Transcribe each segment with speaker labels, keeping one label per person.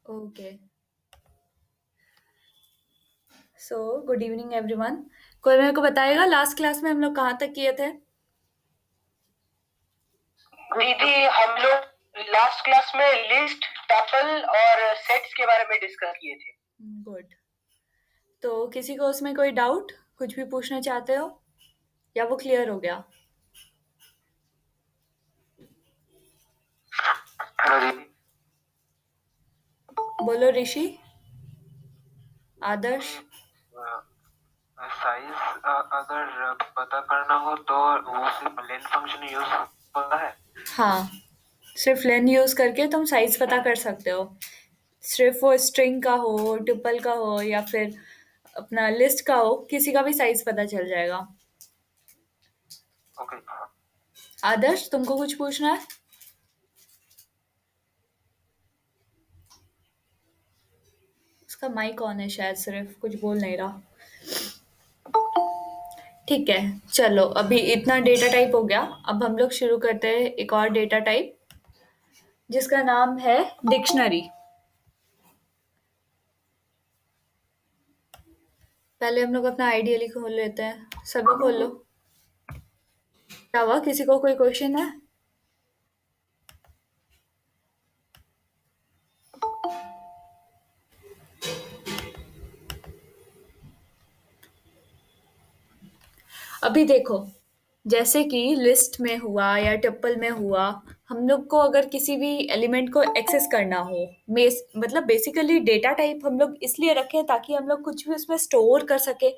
Speaker 1: Okay. So good evening everyone. कोई मेरे को बताएगा लास्ट क्लास में हम लोग कहाँ तक किए थे?
Speaker 2: दीदी हम लोग लास्ट क्लास में लिस्ट, टपल और सेट्स के बारे में डिस्कस किए थे।
Speaker 1: गुड। तो किसी को उसमें कोई डाउट, कुछ भी पूछना चाहते हो, या वो क्लियर हो गया?
Speaker 2: हेलो दीदी।
Speaker 1: बोलो ऋषि, आदर्श।
Speaker 2: साइज अगर पता करना हो तो वो सिर्फ लेन फंक्शन यूज होता है।
Speaker 1: हाँ, सिर्फ लेन यूज करके तुम साइज पता कर सकते हो। सिर्फ वो स्ट्रिंग का हो, ट्यूपल का हो, या फिर अपना लिस्ट का हो, किसी का भी साइज पता चल जाएगा।
Speaker 2: ओके।
Speaker 1: आदर्श, तुमको कुछ पूछना है? उसका माइक ऑन है शायद, सिर्फ कुछ बोल नहीं रहा। ठीक है, चलो अभी इतना डेटा टाइप हो गया। अब हम लोग शुरू करते हैं एक और डेटा टाइप जिसका नाम है डिक्शनरी। पहले हम लोग अपना आइडियली खोल लेते हैं। सभी खोल लो। क्या हुआ, किसी को कोई क्वेश्चन है? अभी देखो, जैसे कि लिस्ट में हुआ या टप्पल में हुआ, हम लोग को अगर किसी भी एलिमेंट को एक्सेस करना हो, मतलब बेसिकली डेटा टाइप हम लोग इसलिए रखें ताकि हम लोग कुछ भी उसमें स्टोर कर सके,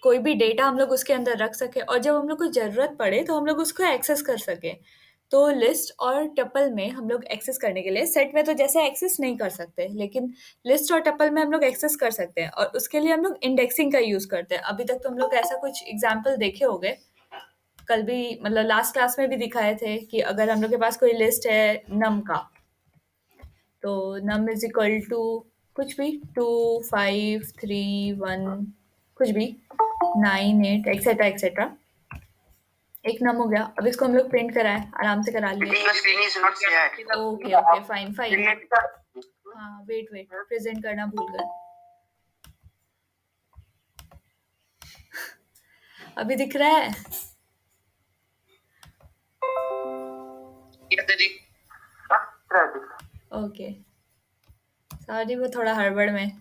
Speaker 1: कोई भी डेटा हम लोग उसके अंदर रख सके, और जब हम लोग को ज़रूरत पड़े तो हम लोग उसको एक्सेस कर सके। तो लिस्ट और टपल में हम लोग एक्सेस करने के लिए, सेट में तो जैसे एक्सेस नहीं कर सकते, लेकिन लिस्ट और टपल में हम लोग एक्सेस कर सकते हैं, और उसके लिए हम लोग इंडेक्सिंग का यूज़ करते हैं। अभी तक तुम लोग ऐसा कुछ एग्जाम्पल देखे होंगे, कल भी मतलब लास्ट क्लास में भी दिखाए थे कि अगर हम लोग के पास कोई लिस्ट है नम का, तो नम इज इक्वल टू कुछ भी 2 5 3 1, कुछ भी 9 8 एक्सेट्रा एक्सेट्रा। एक नम हो गया। अब इसको हम लोग प्रिंट कराएं, आराम से करा लिए। Okay okay, fine fine. हाँ वेट वेट, प्रेजेंट करना भूल गए। अभी दिख रहा है? ओके, सॉरी वो थोड़ा हड़बड़ में।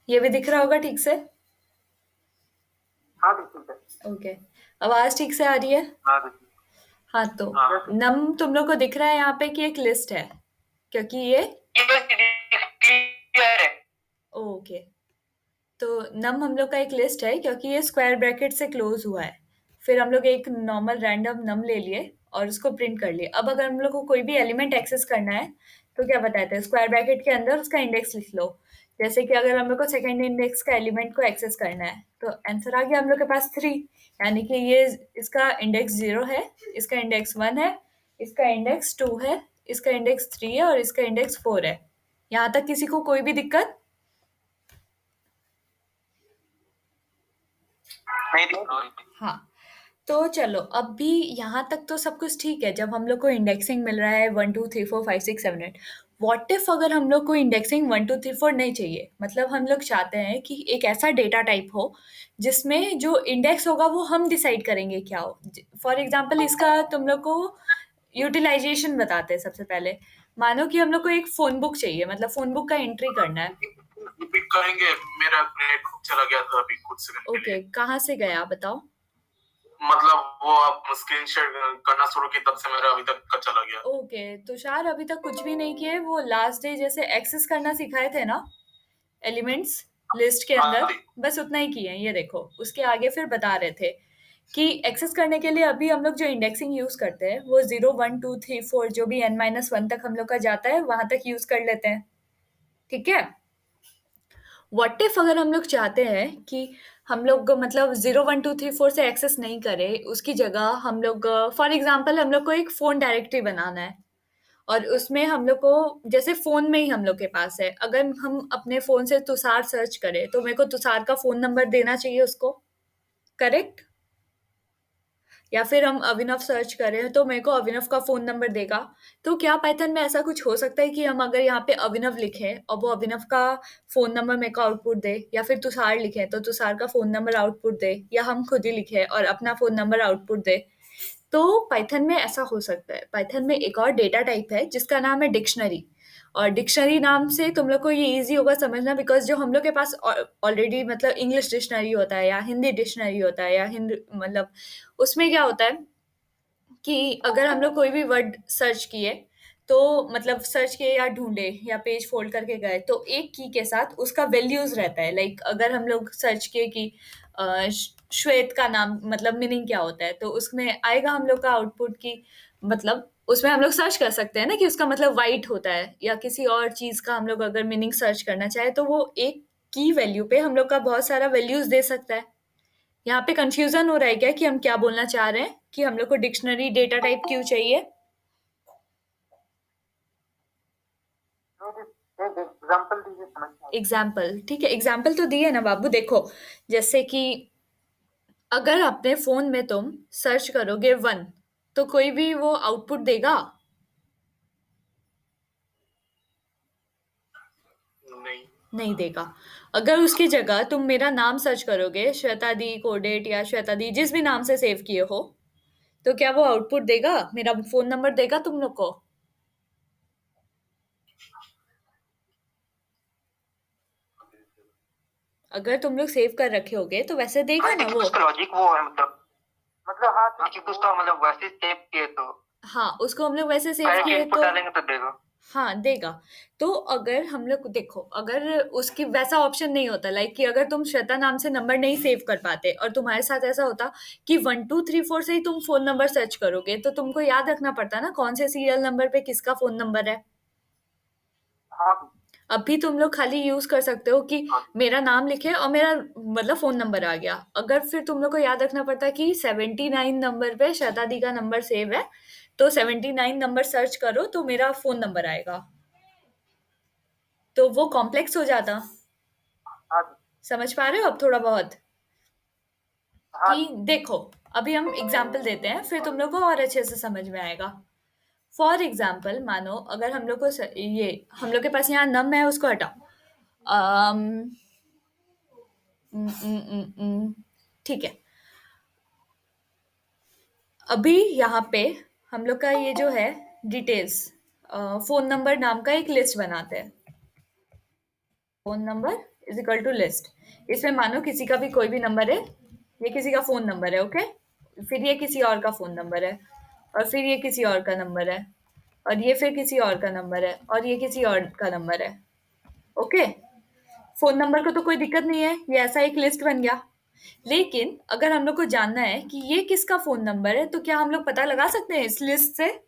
Speaker 1: ये भी दिख रहा होगा ठीक से?
Speaker 2: हाँ दीदी।
Speaker 1: ओके, आवाज ठीक से आ रही है?
Speaker 2: हाँ दीदी।
Speaker 1: हाँ, तो
Speaker 2: हाँ।
Speaker 1: नम तुम लोग को दिख रहा है यहाँ पे कि एक लिस्ट है, क्योंकि ये
Speaker 2: क्लियर है।
Speaker 1: ओके। तो नम हम लोग का एक लिस्ट है क्योंकि ये स्क्वायर ब्रैकेट से क्लोज हुआ है। फिर हम लोग एक नॉर्मल रैंडम नम ले लिए और उसको प्रिंट कर लिए। अब अगर हम लोग को कोई भी एलिमेंट एक्सेस करना है तो क्या बताते हैं, स्क्वायर ब्रैकेट के अंदर उसका इंडेक्स लिख लो। जैसे कि अगर हम लोग को सेकंड इंडेक्स का एलिमेंट को एक्सेस करना है तो आंसर आ गया हम लोग के पास 3। यानी कि ये इसका इंडेक्स 0 है, इसका इंडेक्स 1 है, इसका इंडेक्स 2 है, इसका इंडेक्स 3 है और इसका इंडेक्स 4 है। यहाँ तक किसी को कोई भी दिक्कत?
Speaker 2: नहीं दीदी।
Speaker 1: हाँ, तो चलो अब भी यहाँ तक तो सब कुछ ठीक है। जब हम लोग को इंडेक्सिंग मिल रहा है 1 2 3 4 5 6 7 8, व्हाट इफ अगर हम लोग को इंडेक्सिंग 1 2 3 4 नहीं चाहिए, मतलब हम लोग चाहते हैं कि एक ऐसा डेटा टाइप हो जिसमें जो इंडेक्स होगा वो हम डिसाइड करेंगे क्या हो। फॉर एग्जाम्पल इसका तुम लोग को यूटिलाइजेशन बताते हैं। सबसे पहले मानो कि हम लोग को एक फोन बुक चाहिए, मतलब फोन बुक का एंट्री करना है।
Speaker 2: रिपीट करेंगे, मेरा नेट चला गया था अभी कुछ सेकंड के
Speaker 1: ओके,
Speaker 2: लिए।
Speaker 1: कहाँ से गया बताओ?
Speaker 2: मतलब वो आप स्क्रीन शेयर करना शुरू की तब से मेरा अभी तक का चला गया।
Speaker 1: ओके, तुषार अभी तक कुछ भी नहीं किए। वो लास्ट डे जैसे एक्सेस करना सिखाए थे ना एलिमेंट्स लिस्ट के
Speaker 2: हाँ
Speaker 1: अंदर,
Speaker 2: दी।
Speaker 1: बस उतना ही किए हैं। ये देखो उसके आगे फिर बता रहे थे कि एक्सेस करने के लिए अभी हम लोग जो इंडेक्सिंग यूज करते हैं वो 0 1 2 3 4 जो भी n-1 तक हम लोग का जाता है वहां तक यूज कर लेते हैं। ठीक है। व्हाट इफ अगर हम लोग चाहते हैं कि हम लोग मतलब 0 1 2 3 4 से एक्सेस नहीं करें, उसकी जगह हम लोग फॉर एग्जाम्पल हम लोग को एक फोन डायरेक्टरी बनाना है और उसमें हम लोग को जैसे फ़ोन में ही हम लोग के पास है, अगर हम अपने फ़ोन से तुषार सर्च करें, तो मेरे को तुषार का फ़ोन नंबर देना चाहिए उसको, करेक्ट? या फिर हम अभिनव सर्च करें तो मेरे को अभिनव का फोन नंबर देगा। तो क्या पाइथन में ऐसा कुछ हो सकता है कि हम अगर यहाँ पे अभिनव लिखें और वो अभिनव का फोन नंबर मेरे को आउटपुट दे, या फिर तुषार लिखें तो तुषार का फोन नंबर आउटपुट दे, या हम खुद ही लिखें और अपना फोन नंबर आउटपुट दे। तो पाइथन में ऐसा हो सकता है। पाइथन में एक और डेटा टाइप है जिसका नाम है डिक्शनरी। और डिक्शनरी नाम से तुम लोग को ये इजी होगा समझना, बिकॉज जो हम लोग के पास ऑलरेडी मतलब इंग्लिश डिक्शनरी होता है या हिंदी डिक्शनरी होता है या हिंदी मतलब उसमें क्या होता है कि अगर हम लोग कोई भी वर्ड सर्च किए, तो मतलब सर्च किए या ढूंढे या पेज फोल्ड करके गए, तो एक की के साथ उसका वैल्यूज रहता है। लाइक अगर हम लोग सर्च किए कि श्वेत का नाम मतलब मीनिंग क्या होता है, तो उसमें आएगा हम लोग का आउटपुट की मतलब उसमें हम लोग सर्च कर सकते हैं ना कि उसका मतलब वाइट होता है, या किसी और चीज का हम लोग अगर मीनिंग सर्च करना चाहे तो वो एक की वैल्यू पे हम लोग का बहुत सारा वैल्यूज दे सकता है। यहाँ पे कंफ्यूजन हो रहा है क्या कि हम क्या बोलना चाह रहे हैं, कि हम लोग को डिक्शनरी डेटा टाइप क्यों चाहिए?
Speaker 2: एग्जाम्पल दीजिए, समझ में आ
Speaker 1: एग्जाम्पल, ठीक है, एग्जाम्पल तो दिए ना बाबू। देखो, जैसे कि अगर अपने फोन में तुम सर्च करोगे वन, तो कोई भी वो आउटपुट देगा?
Speaker 2: गया। नहीं।
Speaker 1: नहीं देगा। अगर उसकी जगह तुम मेरा नाम सर्च करोगे, श्वेता दी कोडेट या श्वेता दी जिस भी नाम से सेव किए हो, तो क्या वो आउटपुट देगा, मेरा फोन नंबर देगा तुम लोग को? अगर तुम लोग सेव कर रखे होगे तो वैसे देगा
Speaker 2: हाँ,
Speaker 1: ना
Speaker 2: लेकिन
Speaker 1: वो।
Speaker 2: उसका लॉजिक वो है, मतलब हाँ, तो कि उसका मतलब वैसे सेव किए तो
Speaker 1: हाँ, उसको हम लोग वैसे सेव
Speaker 2: डायरेक्ट
Speaker 1: किए
Speaker 2: इनपुट
Speaker 1: तो
Speaker 2: डालेंगे तो देगा।
Speaker 1: हाँ देगा। तो अगर हम लोग देखो, अगर उसकी वैसा ऑप्शन नहीं होता, लाइक कि अगर तुम श्वेता नाम से नंबर नहीं सेव कर पाते और तुम्हारे साथ ऐसा होता कि 1 2 3 4 से ही तुम फोन नंबर सर्च करोगे, तो तुमको याद रखना पड़ता ना कौन से सीरियल नंबर पे किसका फोन नंबर है।
Speaker 2: हाँ।
Speaker 1: अभी तुम लोग खाली यूज कर सकते हो कि
Speaker 2: हाँ।
Speaker 1: मेरा नाम लिखे और मेरा मतलब फोन नंबर आ गया। अगर फिर तुम लोग को याद रखना पड़ता कि 79 नंबर पे शतादी का नंबर सेव है, तो 79 नंबर सर्च करो तो मेरा फोन नंबर आएगा। तो वो कॉम्प्लेक्स हो जाता।
Speaker 2: हाँ।
Speaker 1: समझ पा रहे हो अब थोड़ा बहुत?
Speaker 2: हाँ।
Speaker 1: कि देखो, अभी हम एग्जाम्पल देते हैं फिर तुम लोग को और अच्छे से समझ में आएगा। फॉर एग्जाम्पल मानो अगर हम लोग को ये हम लोग के पास यहाँ नम है, उसको हटाओ। अम, ठीक है। अभी यहाँ पे हम लोग का ये जो है डिटेल्स, फोन नंबर नाम का एक लिस्ट बनाते हैं। Phone number is equal to list. इसमें मानो किसी का भी कोई भी नंबर है, ये किसी का फोन नंबर है, ओके। फिर ये किसी और का फोन नंबर है, और फिर ये किसी और का नंबर है, और ये फिर किसी और का नंबर है, और ये किसी और का नंबर है, ओके। फोन नंबर को तो कोई दिक्कत नहीं है, ये ऐसा एक लिस्ट बन गया। लेकिन अगर हम लोग को जानना है कि ये किसका फोन नंबर है, तो क्या हम लोग पता लगा सकते हैं इस लिस्ट से?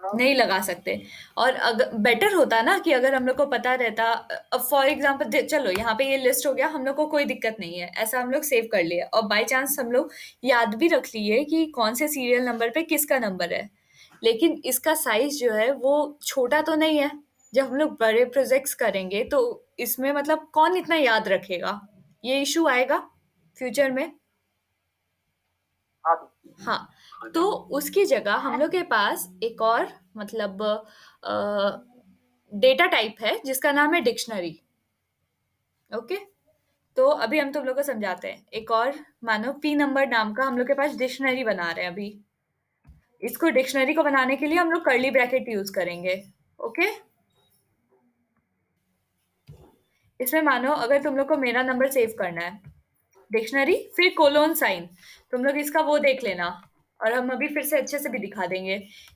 Speaker 1: नहीं लगा सकते। और अगर बेटर होता ना कि अगर हम लोग को पता रहता। अब फॉर एग्जाम्पल चलो यहाँ पे ये लिस्ट हो गया, हम लोग को कोई दिक्कत नहीं है, ऐसा हम लोग सेव कर लिए और बाय चांस हम लोग याद भी रख लिए कि कौन से सीरियल नंबर पे किसका नंबर है। लेकिन इसका साइज जो है वो छोटा तो नहीं है। जब हम लोग बड़े प्रोजेक्ट्स करेंगे तो इसमें मतलब कौन इतना याद रखेगा, ये इशू आएगा फ्यूचर में।
Speaker 2: हाँ।
Speaker 1: हाँ। तो उसकी जगह हम लोग के पास एक और मतलब डेटा टाइप है जिसका नाम है डिक्शनरी, ओके। तो अभी हम तुम लोग को समझाते हैं एक और। मानो पी नंबर नाम का हम लोग के पास डिक्शनरी बना रहे हैं अभी। इसको डिक्शनरी को बनाने के लिए हम लोग कर्ली ब्रैकेट यूज करेंगे, ओके। इसमें मानो अगर तुम लोग को मेरा नंबर सेव करना है, डिक्शनरी फिर कोलोन साइन, तुम लोग इसका वो देख लेना। और हम अभी फिर से अच्छे से भी दिखा देंगे।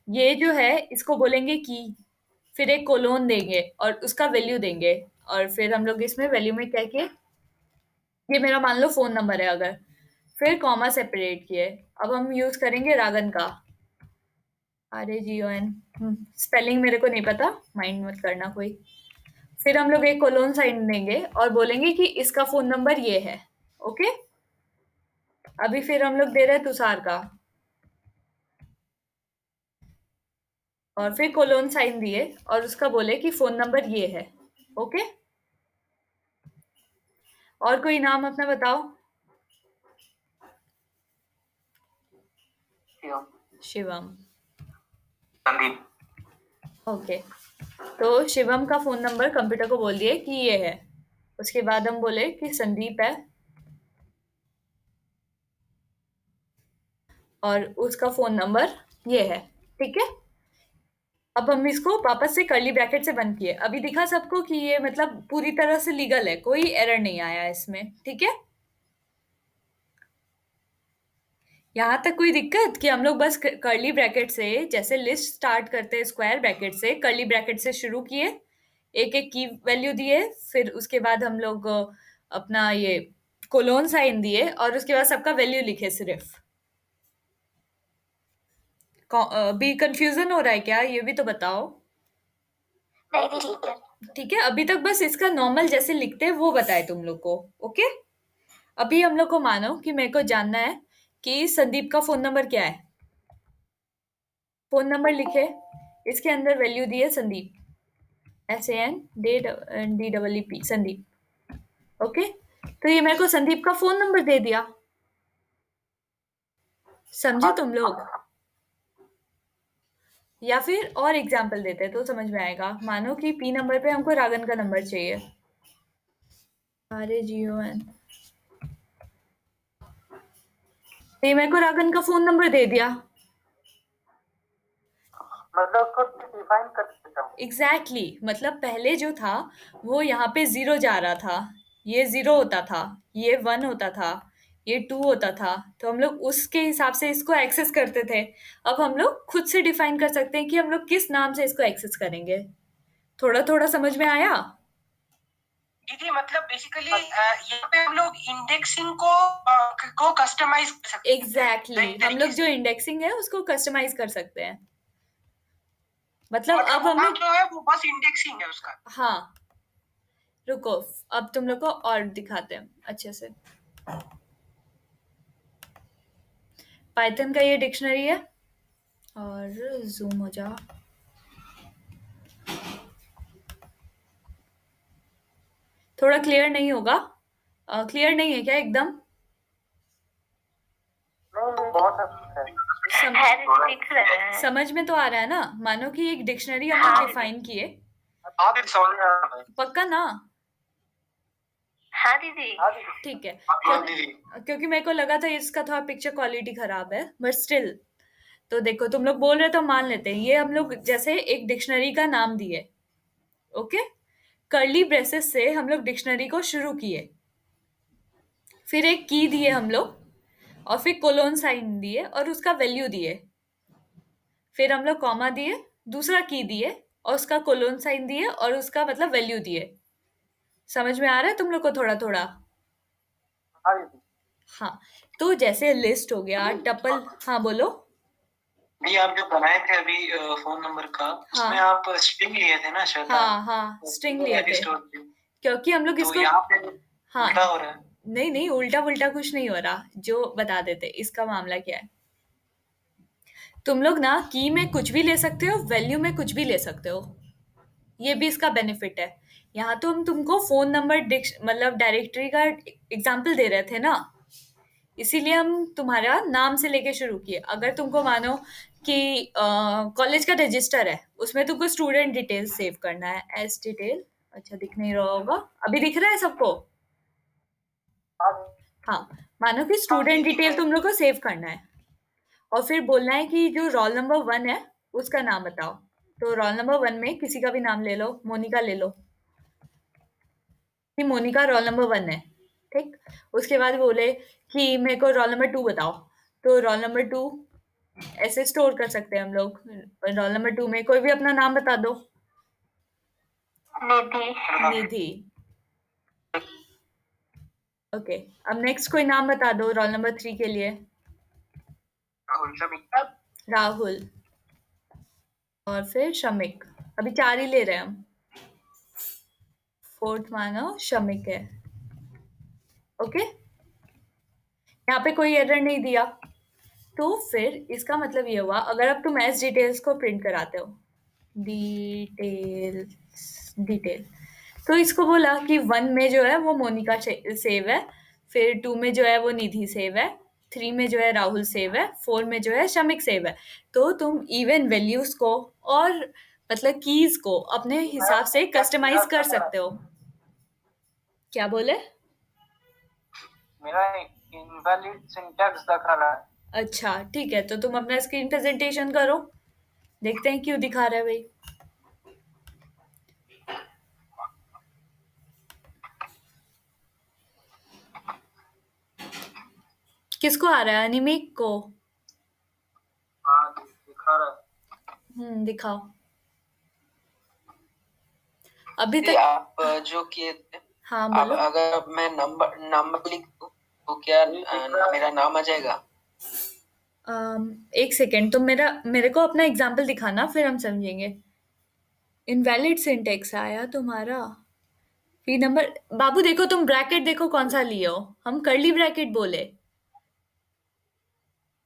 Speaker 1: ये जो है इसको बोलेंगे की, फिर एक कोलोन देंगे और उसका वैल्यू देंगे। और फिर हम लोग इसमें वैल्यू में क्या किए, ये मेरा मान लो फोन नंबर है अगर, फिर कॉमा सेपरेट किए। अब हम यूज करेंगे रागन का, RAGON। स्पेलिंग मेरे को नहीं पता, माइंड मत करना कोई। फिर हम लोग एक कोलोन साइन देंगे और बोलेंगे कि इसका फोन नंबर ये है, ओके। अभी फिर हम लोग दे रहे हैं तुषार का, और फिर कोलोन साइन दिए और उसका बोले कि फोन नंबर ये है, ओके। और कोई नाम अपना बताओ।
Speaker 2: शिवम।
Speaker 1: शिवम।
Speaker 2: संदीप।
Speaker 1: ओके, तो शिवम का फोन नंबर कंप्यूटर को बोल दिए कि ये है। उसके बाद हम बोले कि संदीप है और उसका फोन नंबर ये है। ठीक है, अब हम इसको वापस से कर्ली ब्रैकेट से बंद किए। अभी दिखा सबको कि ये मतलब पूरी तरह से लीगल है, कोई एरर नहीं आया इसमें। ठीक है, यहाँ तक कोई दिक्कत कि हम लोग बस कर्ली ब्रैकेट से, जैसे लिस्ट स्टार्ट करते हैं स्क्वायर ब्रैकेट से, कर्ली ब्रैकेट से शुरू किए, एक एक की वैल्यू दिए, फिर उसके बाद हम लोग अपना ये कोलोन साइन दिए और उसके बाद सबका वैल्यू लिखे सिर्फ। अभी कंफ्यूजन हो रहा है क्या, ये भी तो बताओ।
Speaker 2: नहीं ठीक है।
Speaker 1: ठीक है, अभी तक बस इसका नॉर्मल जैसे लिखते हैं वो बताए तुम लोग को। ओके, अभी हम लोग को मानो कि मेरे को जानना है कि संदीप का फोन नंबर क्या है। फोन नंबर लिखे, इसके अंदर वैल्यू दी है संदीप, SANDEEP, संदीप। ओके, तो ये मेरे को संदीप का फोन नंबर दे दिया। समझे तुम लोग? या फिर और एग्जाम्पल देते हैं तो समझ में आएगा। मानो कि P नंबर पे हमको रागन का नंबर चाहिए, RAGON। तो ये मेरे को रागन का फोन नंबर दे दिया।
Speaker 2: मतलब खुद से डिफाइन कर सकता हूँ।
Speaker 1: एग्जैक्टली मतलब पहले जो था वो यहाँ पे 0 जा रहा था, ये 0 होता था, ये 1 होता था, ये 2 होता था, तो हम लोग उसके हिसाब से इसको एक्सेस करते थे। अब हम लोग खुद से डिफाइन कर सकते हैं कि हम लोग किस नाम से इसको एक्सेस करेंगे। थोड़ा थोड़ा समझ में आया?
Speaker 2: दीदी मतलब बेसिकली यहाँ पे हम लोग इंडेक्सिंग को कस्टमाइज कर सकते हैं।
Speaker 1: एग्जैक्टली हम लोग जो इंडेक्सिंग है उसको कस्टमाइज कर सकते हैं। मतलब अब
Speaker 2: मतलब
Speaker 1: हमें
Speaker 2: जो है वो बस इंडेक्सिंग है उसका।
Speaker 1: हाँ, रुको, अब तुम लोग को और दिखाते हैं अच्छे से। पाइथन का ये डिक्शनरी है, और जूम हो जा। थोड़ा क्लियर नहीं होगा? क्लियर नहीं है क्या एकदम?
Speaker 2: नहीं बहुत अच्छा है।
Speaker 1: समझ में तो आ रहा है ना? मानो कि एक डिक्शनरी हम लोग डिफाइन किए।
Speaker 2: आप समझ में आ रहा है।
Speaker 1: पक्का ना?
Speaker 2: हाँ दीदी।
Speaker 1: ठीक है,
Speaker 2: हाँ दीदी।
Speaker 1: क्योंकि मेरे को लगा था इसका थोड़ा पिक्चर क्वालिटी खराब है, बट स्टिल। तो देखो तुम लोग बोल रहे हो तो मान लेते हैं, ये हम लोग जैसे एक डिक्शनरी का नाम दिए। ओके, कर्ली ब्रेसेस से हम लोग डिक्शनरी को शुरू किए, फिर एक की दिए हम लोग, और फिर कोलोन साइन दिए और उसका वैल्यू दिए, फिर हम लोग कॉमा दिए, दूसरा की दिए और उसका कोलोन साइन दिए और उसका मतलब वैल्यू दिए। समझ में आ रहा है तुम लोग को थोड़ा थोड़ा?
Speaker 2: हाँ दीदी।
Speaker 1: हाँ, तो जैसे लिस्ट हो गया, टपल। हाँ बोलो।
Speaker 2: नहीं आप जो बनाए थे अभी फोन नंबर का उसमें
Speaker 1: हाँ
Speaker 2: आप स्ट्रिंग लिए थे ना श्वेता।
Speaker 1: हाँ हाँ, स्ट्रिंग लिए थे,
Speaker 2: स्टोर पे
Speaker 1: क्योंकि हम लोग
Speaker 2: तो
Speaker 1: इसको।
Speaker 2: यहाँ पे
Speaker 1: हाँ,
Speaker 2: उल्टा हो रहा है।
Speaker 1: नहीं नहीं, उल्टा पुल्टा कुछ नहीं हो रहा, जो बता देते इसका मामला क्या है। तुम लोग ना की में कुछ भी ले सकते हो, वैल्यू में कुछ भी ले सकते हो, ये भी इसका बेनिफिट है। यहाँ तो हम तुमको फोन नंबर मतलब डायरेक्टरी का एग्जाम्पल दे रहे थे ना, इसीलिए हम तुम्हारा नाम से लेके शुरू किए। अगर तुमको मानो कि कॉलेज का रजिस्टर है, उसमें तुमको स्टूडेंट डिटेल सेव करना है, एस डिटेल। अच्छा, दिख नहीं रहा होगा, अभी दिख रहा है सबको? हाँ, मानो कि स्टूडेंट डिटेल तुम लोग को सेव करना है, और फिर बोलना है कि जो रोल नंबर 1 है उसका नाम बताओ। तो रोल नंबर 1 में किसी का भी नाम ले लो, मोनिका ले लो, कि मोनिका रोल नंबर 1 है। ठीक, उसके बाद बोले कि मेरे को रोल नंबर 2 बताओ, तो रोल नंबर 2 ऐसे स्टोर कर सकते हैं हम लोग। रोल नंबर 2 में कोई भी अपना नाम बता दो।
Speaker 2: निधि।
Speaker 1: निधि। ओके, अब नेक्स्ट कोई नाम बता दो रोल नंबर 3 के लिए। राहुल। और फिर शमिक। अभी 4 ही ले रहे हैं हम, फोर्थ मानो शमिक है। ओके, यहाँ पे कोई एरर नहीं दिया, तो फिर इसका मतलब ये हुआ, अगर अब तुम एस डिटेल्स को प्रिंट कराते हो, डिटेल्स डिटेल, तो इसको बोला कि 1 में जो है वो मोनिका सेव है, फिर 2 में जो है वो निधि सेव है, 3 में जो है राहुल सेव है, 4 में जो है शमिक सेव है। तो तुम इवन वैल्यूज को और मतलब कीज को अपने हिसाब से कस्टमाइज कर सकते हो। क्या बोले?
Speaker 2: मेरा इनवैलिड सिंटैक्स दिखा रहा है।
Speaker 1: अच्छा ठीक है, तो तुम अपना स्क्रीन प्रेजेंटेशन करो, देखते हैं क्यों दिखा रहा है भाई। किसको आ रहा है? अनिमिक को?
Speaker 2: हाँ दिखा रहा है।
Speaker 1: दिखाओ अभी
Speaker 2: दीदी,
Speaker 1: तक।
Speaker 2: आप जो किए थे,
Speaker 1: हाँ
Speaker 2: अब
Speaker 1: बोलो।
Speaker 2: अगर मैं नंबर नंबर लिख दूं तो क्या मेरा नाम आ जाएगा?
Speaker 1: एक सेकेंड, तुम मेरे को अपना एग्जाम्पल दिखाना, फिर हम समझेंगे। इनवैलिड सिंटेक्स आया तुम्हारा। फी नंबर। बाबू देखो, तुम ब्रैकेट देखो कौन सा लिए हो। हम कर्ली ब्रैकेट बोले।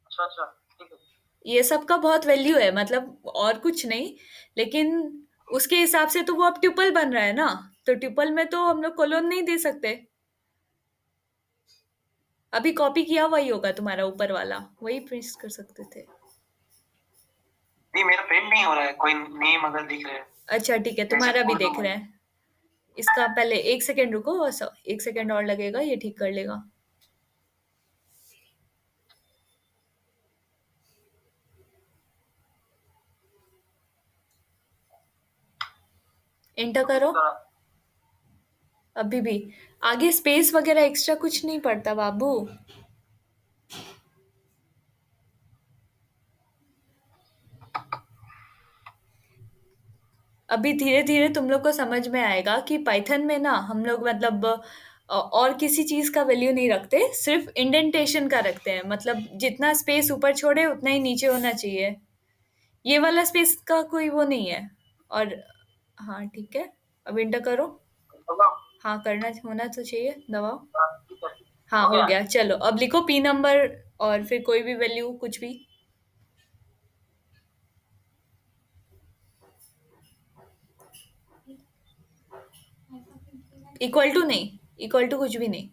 Speaker 2: अच्छा अच्छा, ठीक है।
Speaker 1: ये सब का बहुत वैल्यू है, मतलब और कुछ नहीं, लेकिन उसके हिसाब से तो वो अब ट्यूपल बन रहा है ना। तो ट्यूपल में तो हम लोग कोलोन नहीं दे सकते। अभी कॉपी किया वही होगा तुम्हारा ऊपर वाला, वही प्रिंट कर सकते थे।
Speaker 2: नहीं, मेरा प्रिंट नहीं हो रहा है, कोई नेम अगर दिख रहा है
Speaker 1: अच्छा ठीक है,
Speaker 2: जैसे
Speaker 1: तुम्हारा भी
Speaker 2: खोल दो
Speaker 1: देख
Speaker 2: मैं।
Speaker 1: रहे हैं। इसका पहले एक सेकेंड रुको, बस एक सेकेंड और लगेगा, ये ठीक कर लेगा। एंटर करो। अभी भी आगे स्पेस वगैरह एक्स्ट्रा कुछ नहीं पड़ता बाबू। अभी धीरे धीरे तुम लोग को समझ में आएगा कि पाइथन में ना हम लोग मतलब और किसी चीज का वैल्यू नहीं रखते, सिर्फ इंडेंटेशन का रखते हैं। मतलब जितना स्पेस ऊपर छोड़े उतना ही नीचे होना चाहिए। ये वाला स्पेस का कोई वो नहीं है। और हाँ ठीक है, अब इंटर करो। हाँ करना होना तो चाहिए, दबाओ। हाँ
Speaker 2: हो
Speaker 1: हो
Speaker 2: गया।
Speaker 1: गया, चलो अब लिखो पी नंबर और फिर कोई भी वैल्यू कुछ भी। इक्वल टू नहीं, इक्वल टू कुछ भी नहीं,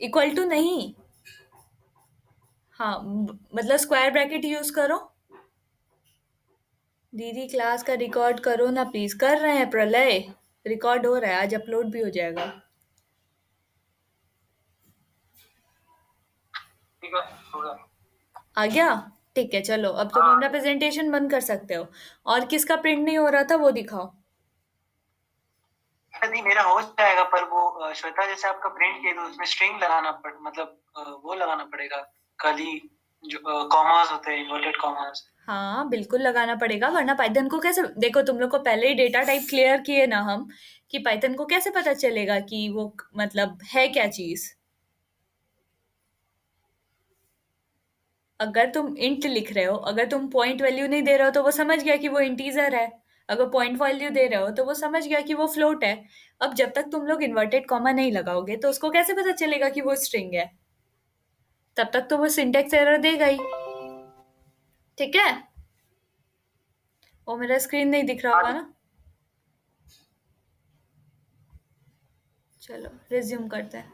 Speaker 1: इक्वल टू नहीं। हाँ मतलब स्क्वायर ब्रैकेट यूज करो। दीदी क्लास का रिकॉर्ड करो ना प्लीज। कर रहे हैं प्रलय, रिकॉर्ड हो रहा है, आज अपलोड भी हो जाएगा।
Speaker 2: ठीक है, हो गया।
Speaker 1: आ गया? ठीक है चलो, अब तुम अपना
Speaker 2: हाँ
Speaker 1: प्रेजेंटेशन बंद कर सकते हो। और किसका प्रिंट नहीं हो रहा था वो दिखाओ।
Speaker 2: यदि मेरा हो जाएगा, पर वो श्वेता जैसे आपका प्रिंट किए तो उसमें स्ट्रिंग लगाना मतलब वो लगाना पड़ेगा, कली जो कॉमास होते हैं, इन्वर्टेड कॉमास।
Speaker 1: हाँ बिल्कुल लगाना पड़ेगा, वरना पाइथन को कैसे, देखो तुम लोग को पहले ही डेटा टाइप क्लियर किए ना हम, कि पाइथन को कैसे पता चलेगा कि वो मतलब है क्या चीज। अगर तुम इंट लिख रहे हो, अगर तुम पॉइंट वैल्यू नहीं दे रहे हो तो वो समझ गया कि वो इंटीजर है। अगर पॉइंट वैल्यू दे रहे हो तो वो समझ गया कि वो फ्लोट है। अब जब तक तुम लोग इन्वर्टेड कॉमा नहीं लगाओगे तो उसको कैसे पता चलेगा कि वो स्ट्रिंग है? तब तक तो वो सिंटेक्स एरर देगा ही। ठीक है, वो मेरा स्क्रीन नहीं दिख रहा होगा ना। चलो रिज्यूम करते हैं।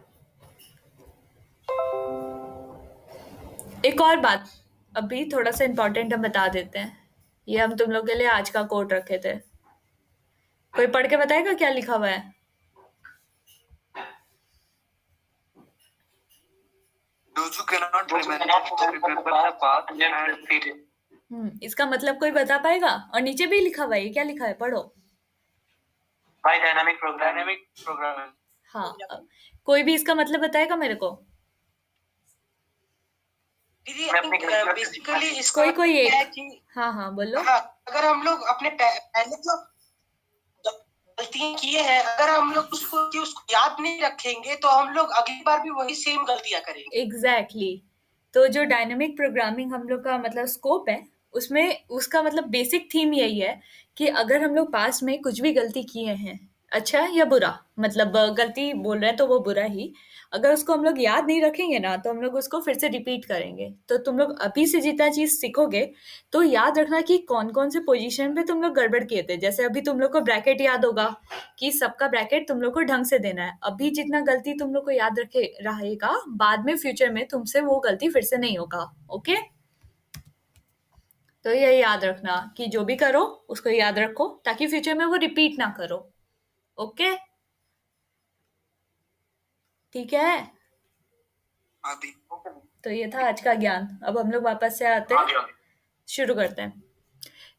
Speaker 1: एक और बात, अभी थोड़ा सा इम्पोर्टेंट हम बता देते हैं। ये हम तुम लोग के लिए आज का कोड रखे थे। कोई पढ़ के बताएगा क्या लिखा हुआ है?
Speaker 2: Those who cannot remember the path and repeat it.
Speaker 1: इसका मतलब कोई बता पाएगा? और नीचे भी लिखा हुआ है, ये क्या लिखा है पढ़ो।
Speaker 2: By dynamic programming. Dynamic programming.
Speaker 1: हाँ कोई भी इसका मतलब बताएगा मेरे को?
Speaker 2: दीदी बेसिकली इसका
Speaker 1: कोई
Speaker 2: मतलब
Speaker 1: कोई
Speaker 2: क्या है
Speaker 1: एक।
Speaker 2: कि
Speaker 1: हाँ हाँ बोलो।
Speaker 2: हाँ, अगर हम लोग अपने पहले जो गलतियां किए हैं, अगर हम लोग उसको याद नहीं रखेंगे तो हम लोग अगली बार भी वही सेम गलतियां करेंगे।
Speaker 1: Exactly exactly। तो जो डायनेमिक प्रोग्रामिंग हम लोग का मतलब स्कोप है, उसमें उसका मतलब बेसिक थीम यही है कि अगर हम लोग पास्ट में कुछ भी गलती किए हैं, अच्छा या बुरा, मतलब गलती बोल रहे हैं तो वो बुरा ही। अगर उसको हम लोग याद नहीं रखेंगे ना तो हम लोग उसको फिर से रिपीट करेंगे। तो तुम लोग अभी से जितना चीज सीखोगे तो याद रखना कि कौन कौन से पोजीशन पे तुम लोग गड़बड़ किए थे। जैसे अभी तुम लोग को ब्रैकेट याद होगा कि सबका ब्रैकेट तुम लोग को ढंग से देना है। अभी जितना गलती तुम लोग को याद रखे रहेगा, बाद में फ्यूचर में तुमसे वो गलती फिर से नहीं होगा। ओके, तो ये याद रखना कि जो भी करो उसको याद रखो ताकि फ्यूचर में वो रिपीट ना करो। ओके, ठीक है।
Speaker 2: हाँ दी।
Speaker 1: तो ये था आज का ज्ञान। अब हम लोग वापस से आते हैं, शुरू करते हैं।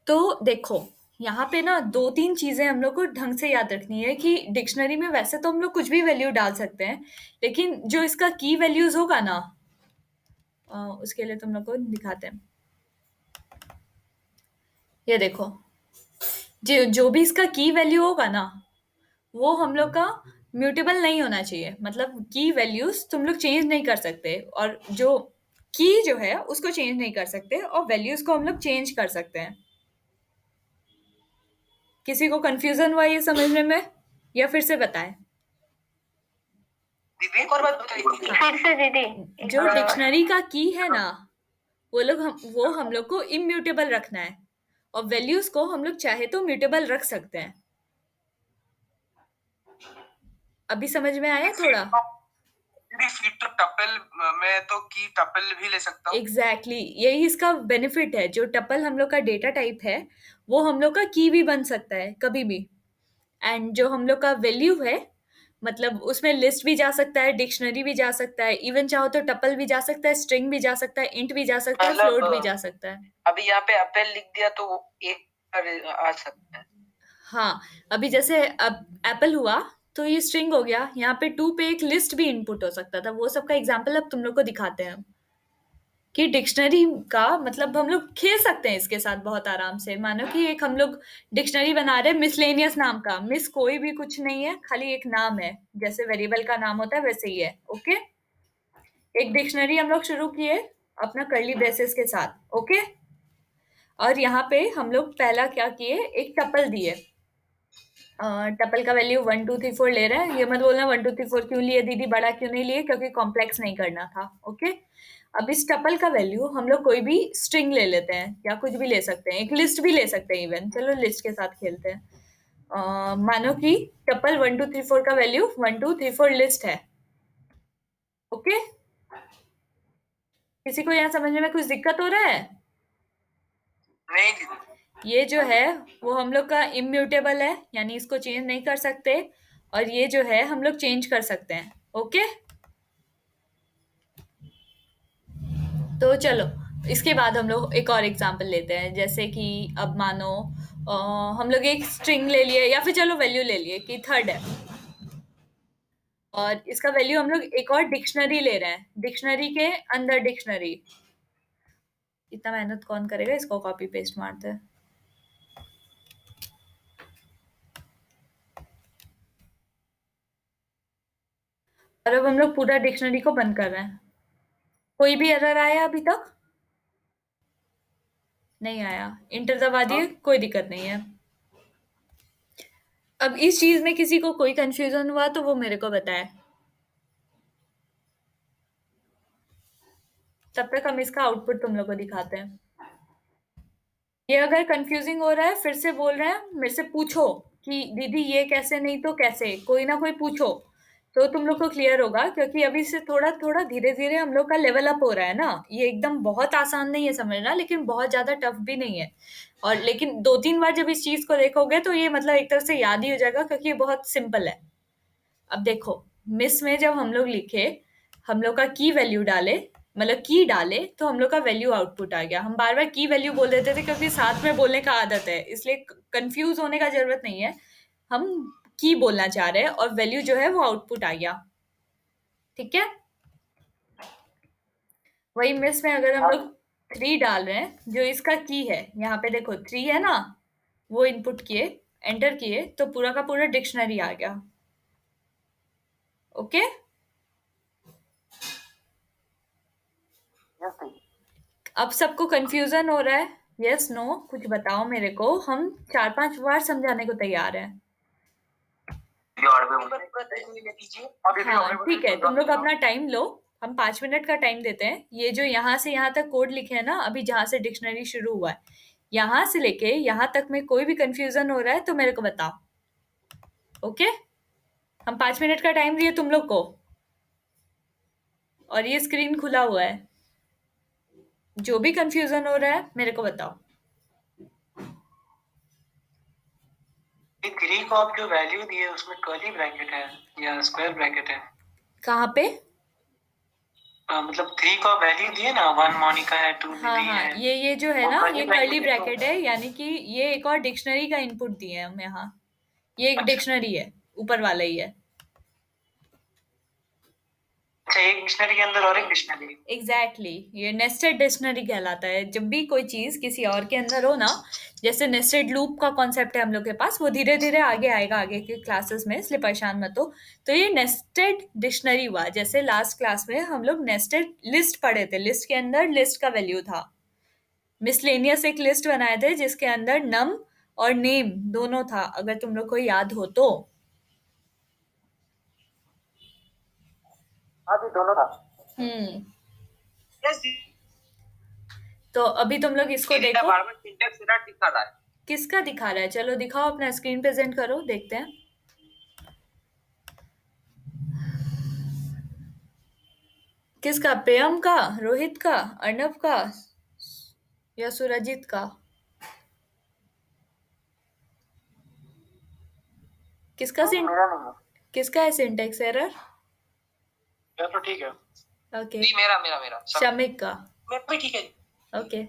Speaker 1: तो देखो, यहाँ पे ना दो तीन चीजें हम लोग को ढंग से याद रखनी है कि डिक्शनरी में वैसे तो हम लोग कुछ भी वैल्यू डाल सकते हैं, लेकिन जो इसका की वैल्यूज होगा ना, उसके लिए तुम लोग को दिखाते हैं। ये देखो, जो जो भी इसका की वैल्यू होगा ना, वो हम लोग का म्यूटेबल नहीं होना चाहिए। मतलब की वैल्यूज तुम लोग चेंज नहीं कर सकते, और जो की जो है उसको चेंज नहीं कर सकते, और वैल्यूज को हम लोग चेंज कर सकते हैं। किसी को कंफ्यूजन हुआ ये समझने में, या फिर से बताएं?
Speaker 2: दीदी एक और बात बताइए। फिर से दीदी।
Speaker 1: जो डिक्शनरी का की है ना, वो हम लोग को इम्यूटेबल रखना है, और वैल्यूज को हम लोग चाहे तो म्यूटेबल रख सकते हैं। अभी समझ में आया थोड़ा?
Speaker 2: दीदी फिर तो टपल में तो की टपल भी ले सकता हूँ।
Speaker 1: एग्जैक्टली यही इसका बेनिफिट है। जो टपल हम लोग का डेटा टाइप है, वो हम लोग का की भी बन सकता है कभी भी। एंड जो हम लोग का वैल्यू है, मतलब उसमें लिस्ट भी जा सकता है, डिक्शनरी भी जा सकता है, इवन चाहो तो टपल भी जा सकता है, स्ट्रिंग भी जा सकता है, इंट भी जा सकता है, फ्लोट भी जा सकता है।
Speaker 2: अभी यहाँ पे अपेल लिख दिया तो वो एक आ सकता है।
Speaker 1: हाँ, अभी जैसे अब एप्पल हुआ तो ये स्ट्रिंग हो गया। यहाँ पे टू पे एक लिस्ट भी इनपुट हो सकता था। वो सब का एग्जाम्पल अब तुम लोग को दिखाते हैं कि डिक्शनरी का मतलब हम लोग खेल सकते हैं इसके साथ बहुत आराम से। मानो कि एक हम लोग डिक्शनरी बना रहे हैं मिसलेनियस नाम का। मिस कोई भी कुछ नहीं है, खाली एक नाम है, जैसे वेरिएबल का नाम होता है वैसे ही है। ओके, एक डिक्शनरी हम लोग शुरू किए अपना कर्ली ब्रेसेस के साथ। ओके, और यहाँ पे हम लोग पहला क्या किए, एक टपल दिए। टपल का वैल्यू 1 2 3 4 ले रहे हैं। ये मत बोलना 1 2 3 4 क्यों लिए दीदी, बड़ा क्यों नहीं लिए, क्योंकि कॉम्प्लेक्स नहीं करना था। ओके, अब इस टपल का वैल्यू हम लोग कोई भी स्ट्रिंग ले लेते हैं या कुछ भी ले सकते हैं, एक लिस्ट भी ले सकते हैं इवन। चलो लिस्ट के साथ खेलते हैं। मानो कि टपल 1 2 3 4 का वैल्यू 1 2 3 4 लिस्ट है। ओके, किसी को यहाँ समझने में कुछ दिक्कत हो रहा है?
Speaker 2: नहीं दीदी।
Speaker 1: ये जो है वो हम लोग का इम्यूटेबल है, यानी इसको चेंज नहीं कर सकते, और ये जो है हम लोग चेंज कर सकते हैं। ओके, तो चलो इसके बाद हम लोग एक और एग्जांपल लेते हैं। जैसे कि अब मानो हम लोग एक स्ट्रिंग ले लिए, या फिर चलो वैल्यू ले लिए कि थर्ड है, और इसका वैल्यू हम लोग एक और डिक्शनरी ले रहे हैं, डिक्शनरी के अंदर डिक्शनरी। इतना मेहनत कौन करेगा, इसको कॉपी पेस्ट मारते हैं। और अब हम लोग पूरा डिक्शनरी को बंद कर रहे हैं। कोई भी एरर आया अभी तक? नहीं आया, इंटर दबा दिए, कोई दिक्कत नहीं है। अब इस चीज में किसी को कोई कंफ्यूजन हुआ तो वो मेरे को बताए, तब तक हम इसका आउटपुट तुम लोग को दिखाते हैं। ये अगर कंफ्यूजिंग हो रहा है, फिर से बोल रहे हैं, मेरे से पूछो कि दीदी ये कैसे, नहीं तो कैसे, कोई ना कोई पूछो तो तुम लोग को क्लियर होगा। क्योंकि अभी से थोड़ा थोड़ा धीरे धीरे हम लोग का लेवल अप हो रहा है ना। ये एकदम बहुत आसान नहीं है समझना, लेकिन बहुत ज्यादा टफ भी नहीं है। और लेकिन 2 3 बार जब इस चीज को देखोगे तो ये मतलब एक तरह से याद ही हो जाएगा, क्योंकि ये बहुत सिंपल है। अब देखो, मिस में जब हम लोग लिखे, हम लोग का की वैल्यू डाले, मतलब की डाले, तो हम लोग का वैल्यू आउटपुट आ गया। हम बार बार की वैल्यू बोल देते थे क्योंकि साथ में बोलने का आदत है, इसलिए कंफ्यूज होने का जरूरत नहीं है। हम की बोलना चाह रहे हैं और वैल्यू जो है वो आउटपुट आ गया। ठीक है, वही मिस में अगर हम लोग 3 डाल रहे हैं, जो इसका की है, यहाँ पे देखो 3 है ना, वो इनपुट किए, एंटर किए, तो पूरा का पूरा डिक्शनरी आ गया। ओके, अब सबको कंफ्यूजन हो रहा है? यस नो कुछ बताओ मेरे को, हम 4 5 बार समझाने को तैयार हैं।
Speaker 2: पूरा 10 मिनट दीजिए।
Speaker 1: हाँ ठीक है, तुम लोग अपना टाइम लो। हम 5 मिनट का टाइम देते हैं। ये जो यहाँ से यहाँ तक कोड लिखे हैं ना, अभी जहाँ से डिक्शनरी शुरू हुआ है, यहाँ से लेके यहाँ तक में कोई भी कंफ्यूजन हो रहा है तो मेरे को बताओ। ओके, हम 5 मिनट का टाइम दिए तुम लोग को, और ये स्क्रीन खुला हुआ है। जो भी कंफ्यूजन हो रहा है मेरे को बताओ।
Speaker 2: ग्रीक ऑफ जो वैल्यू दी है उसमें कर्ली ब्रैकेट है या स्क्वायर ब्रैकेट है?
Speaker 1: कहाँ पे?
Speaker 2: मतलब 3 का वैल्यू दिए ना, 1 मोनिका है, 2
Speaker 1: हाँ
Speaker 2: लिली
Speaker 1: हाँ,
Speaker 2: है।
Speaker 1: ये जो है
Speaker 2: वो
Speaker 1: ना,
Speaker 2: कर्ली
Speaker 1: ये कर्ली
Speaker 2: ब्रैकेट है तो
Speaker 1: ब्रैकेट है, यानी कि ये एक और डिक्शनरी का इनपुट दिए हैं हम यहाँ। ये एक
Speaker 2: अच्छा
Speaker 1: डिक्शनरी है, ऊपर वाला ही है।
Speaker 2: अच्छा, एक डिक्शनरी के अंदर और एक डिक्शनरी।
Speaker 1: एग्जैक्टली ये नेस्टेड डिक्शनरी कहलाता है। जब भी कोई चीज किसी और के अंदर हो ना, जैसे नेस्टेड लूप का कॉन्सेप्ट है हम लोग के पास, वो धीरे धीरे आगे आएगा आगे के क्लासेस में, इसलिए परेशान मत हो। तो ये नेस्टेड डिक्शनरी हुआ। जैसे लास्ट क्लास में हम लोग नेस्टेड लिस्ट पढ़े थे, लिस्ट के अंदर लिस्ट का वैल्यू था। मिसलेनियस एक लिस्ट बनाए थे जिसके अंदर नम और नेम दोनों था, अगर तुम लोग को याद हो तो।
Speaker 2: हाँ जी, दोनों था।
Speaker 1: हम्म।
Speaker 2: यस जी।
Speaker 1: तो अभी तुम लोग इसको देखो।
Speaker 2: बार बार सिंटैक्स एरर दिखा रहा है।
Speaker 1: किसका दिखा रहा है? चलो दिखाओ, अपना स्क्रीन प्रेजेंट करो, देखते हैं। किसका? प्रियम का, रोहित का, अर्णव का, या सुरजीत का? किसका सिं
Speaker 2: मेरा नहीं है।
Speaker 1: किसका है सिंटेक्स एरर?
Speaker 2: मेरा तो ठीक है।
Speaker 1: ओके।
Speaker 2: जी, मेरा मेरा मेरा
Speaker 1: शमिक का।
Speaker 2: मेरा भी ठीक है।
Speaker 1: ओके।